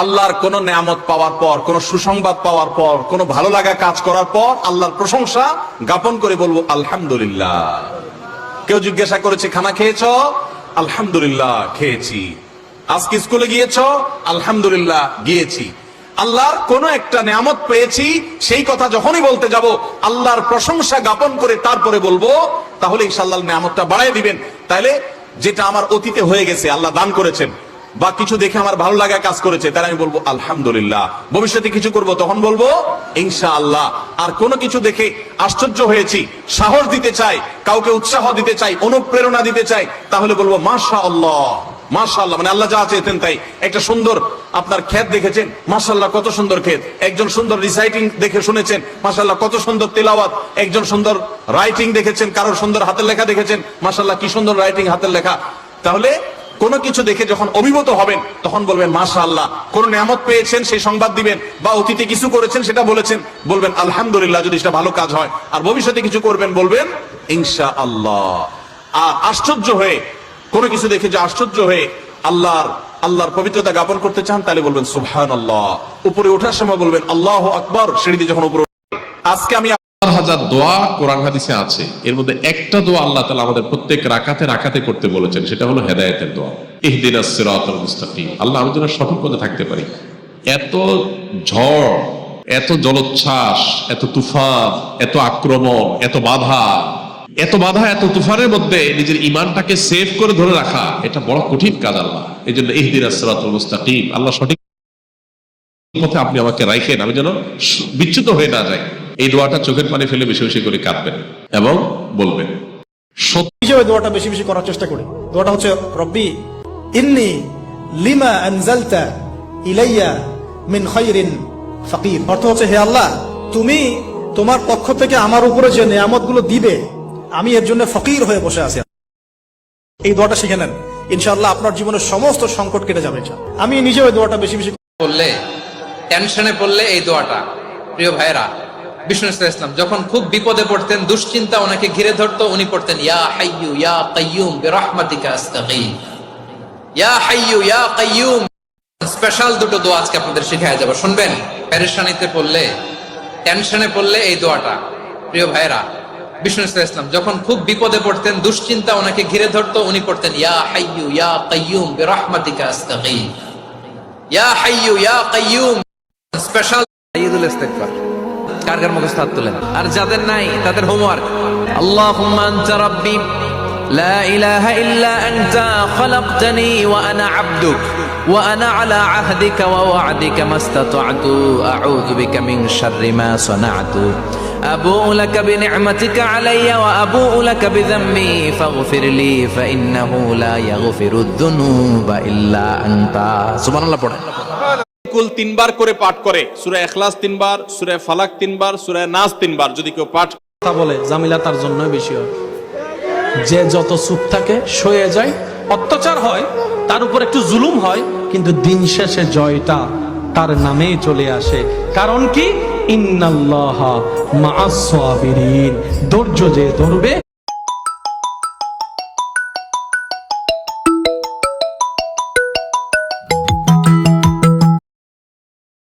আল্লাহর কোন নেয়ামত পাওয়ার পর, কোন সুসংবাদ পাওয়ার পর, কোন ভালো লাগা কাজ করার পর আল্লাহর প্রশংসা জ্ঞাপন করে বলবো আলহামদুলিল্লাহ। কেউ জিজ্ঞাসা করেছে খানা খেয়েছো? আলহামদুলিল্লাহ খেয়েছি। আজকে স্কুলে গিয়েছো? আলহামদুলিল্লাহ গিয়েছি। আল্লাহর কোন একটা নেয়ামত পেয়েছি, সেই কথা যখনই বলতে যাব আল্লাহর প্রশংসা জ্ঞাপন করে তারপরে বলবো, তাহলে ইনশাআল্লাহ নেয়ামতটা বাড়ায় দিবেন। তাহলে যেটা আমার অতীতে হয়ে গেছে আল্লাহ দান করেছেন, বা কিছু দেখে আমার ভালো লাগা কাজ করেছে, তাহলে আমি বলবো আলহামদুলিল্লাহ। ভবিষ্যতে কিছু করব তখন বলবো ইনশাআল্লাহ। আর কোনো কিছু দেখে আশ্চর্য হয়েছি, সাহস দিতে চাই, কাউকে উৎসাহ দিতে চাই, অনুপ্রেরণা দিতে চাই, তাহলে বলবো মাশাআল্লাহ। মাশাআল্লাহ মানে আল্লাহ যা চেয়েছেন তাই। একটা সুন্দর আপনার ক্ষেত দেখেছেন, মাশাআল্লাহ কত সুন্দর ক্ষেত। একজন সুন্দর রিসাইটিং দেখে শুনেছেন, মাশাআল্লাহ কত সুন্দর তেলাওয়াত। একজন সুন্দর রাইটিং দেখেছেন, কারোর সুন্দর হাতের লেখা দেখেছেন, মাশাআল্লাহ কি সুন্দর রাইটিং, হাতের লেখা। তাহলে কোনো কিছু দেখে যখন অভিভূত হবেন তখন বলবেন মাশাআল্লাহ। কোন নিয়ামত পেয়েছেন সেই সংবাদ দিবেন, বা অতীতে কিছু করেছেন সেটা বলেছেন, বলবেন আলহামদুলিল্লাহ যদি সেটা ভালো কাজ হয়। আর ভবিষ্যতে কিছু করবেন বলবেন ইনশাআল্লাহ। আর আশ্চর্য হয়ে কোনো কিছু দেখে যে আশ্চর্য হয়ে আল্লাহর পবিত্রতা জ্ঞাপন করতে চান, তাহলে বলবেন সুবহানাল্লাহ। উপরে ওঠার সময় বলবেন আল্লাহু আকবার। সিঁড়ি দিয়ে যখন উপরে, আজকে আমি হাজার দোয়া কোরআন হাদিসে আছে, এর মধ্যে একটা দোয়া আল্লাহ তাআলা আমাদের প্রত্যেক রাকাতে করতে বলেছেন, সেটা হলো হেদায়েতের দোয়া। ইহদিনাস সিরাতাল মুস্তাকিম। আল্লাহ আমি যেন সঠিক পথে থাকতে পারি। এত ঝড়, এত জলোচ্ছ্বাস, এত তুফান, এত আক্রমণ, এত বাধা, এত তুফানের মধ্যে নিজের ঈমানটাকে সেভ করে ধরে রাখা, এটা বড় কঠিন কাজ আল্লাহ। এই জন্য ইহদিনাস সিরাতাল মুস্তাকিম, আল্লাহ সঠিক পথে আপনি আমাকে রাখেন, আমি যেন বিচ্যুত হয়ে না যাই। এই দোয়াটা চোখের পানি ফেলে বেশি বেশি করে কাঁদবেন এবং বলবেন। হিসেবে দোয়াটা বেশি বেশি করার চেষ্টা করি। দোয়াটা হচ্ছে রব্বি ইন্নী লিমা আনজালতা ইলাইয়া মিন খায়রিন ফাকির। অর্থ হচ্ছে হে আল্লাহ, তুমি তোমার পক্ষ থেকে আমার উপরে যে নিয়ামতগুলো দিবে, আমি এর জন্য ফকির হয়ে বসে আছি। এই দোয়াটা শিখে নেন, ইনশাআল্লাহ আপনার জীবনের সমস্ত সংকট কেটে যাবে। আমি নিজেও এই দোয়াটা বেশি বেশি পড়লে, টেনশনে পড়লে এই দোয়াটা, প্রিয় ভাইরা, বিষ্ণু ইসলাম যখন খুব বিপদে পড়তেন, দুশ্চিন্তা ওনাকে ঘিরে ধরতো, উনি পড়তেন ইয়া হাইয়ু ইয়া কাইয়ুম বিরহমাতিকা আস্তাগীথ, ইয়া হাইয়ু ইয়া কাইয়ুম। স্পেশাল দুটো দোয়া আজকে আপনাদের শিখায়া যাব, শুনবেন। পেরেশানিতে পড়লে, টেনশনে পড়লে এই দোয়াটা, প্রিয় ভাইরা, বিষ্ণু ইসলাম যখন খুব বিপদে পড়তেন, দুশ্চিন্তা ওনাকে ঘিরে ধরতো, উনি পড়তেন ইয়া হাইয়ু ইয়া কাইয়ুম বিরহমাতিকা আস্তাগীথ, ইয়া হাইয়ু ইয়া কাইয়ুম। স্পেশাল ঈদুল ইস্তিগফার কার কার মুখস্থ হাত তুলেন, আর যাদের নাই তাদের হোমওয়ার্ক। আল্লাহুম্মা আনতা রাব্বি লা ইলাহা ইল্লা আনতা খালাকতানি ওয়া আনা আবদুক ওয়া আনা আলা আহদিকা ওয়া ওয়া'দিকা মাস্তাতা'তু আউযু বিকা মিন শাররি মা সানা'তু আবুউ লাকা বিনি'মাতিকা আলাইয়া ওয়া আবুউ লাকা বিযামবি ফাগফিরলি ফাইন্নাহু লা ইয়াগফিরুদ দুনুবা ইল্লা আনতা। সুবহানাল্লাহ পড়েন। কুল 3 বার করে পাঠ করে, সূরা ইখলাস 3 বার, সূরা ফালাক 3 বার, সূরা নাস 3 বার যদি কেউ পাঠ কথা বলে, জামিলা তার জন্যই বেশি হয়। যে যত চুপ থাকে সয়ে যায়, অত্যাচার হয়, তার উপর একটু জুলুম হয়, কিন্তু দিন শেষে জয়টা তার নামেই চলে আসে। কারণ কি? ইন্নাল্লাহা মা'আস সাবিরিন, ধৈর্য যে ধরবে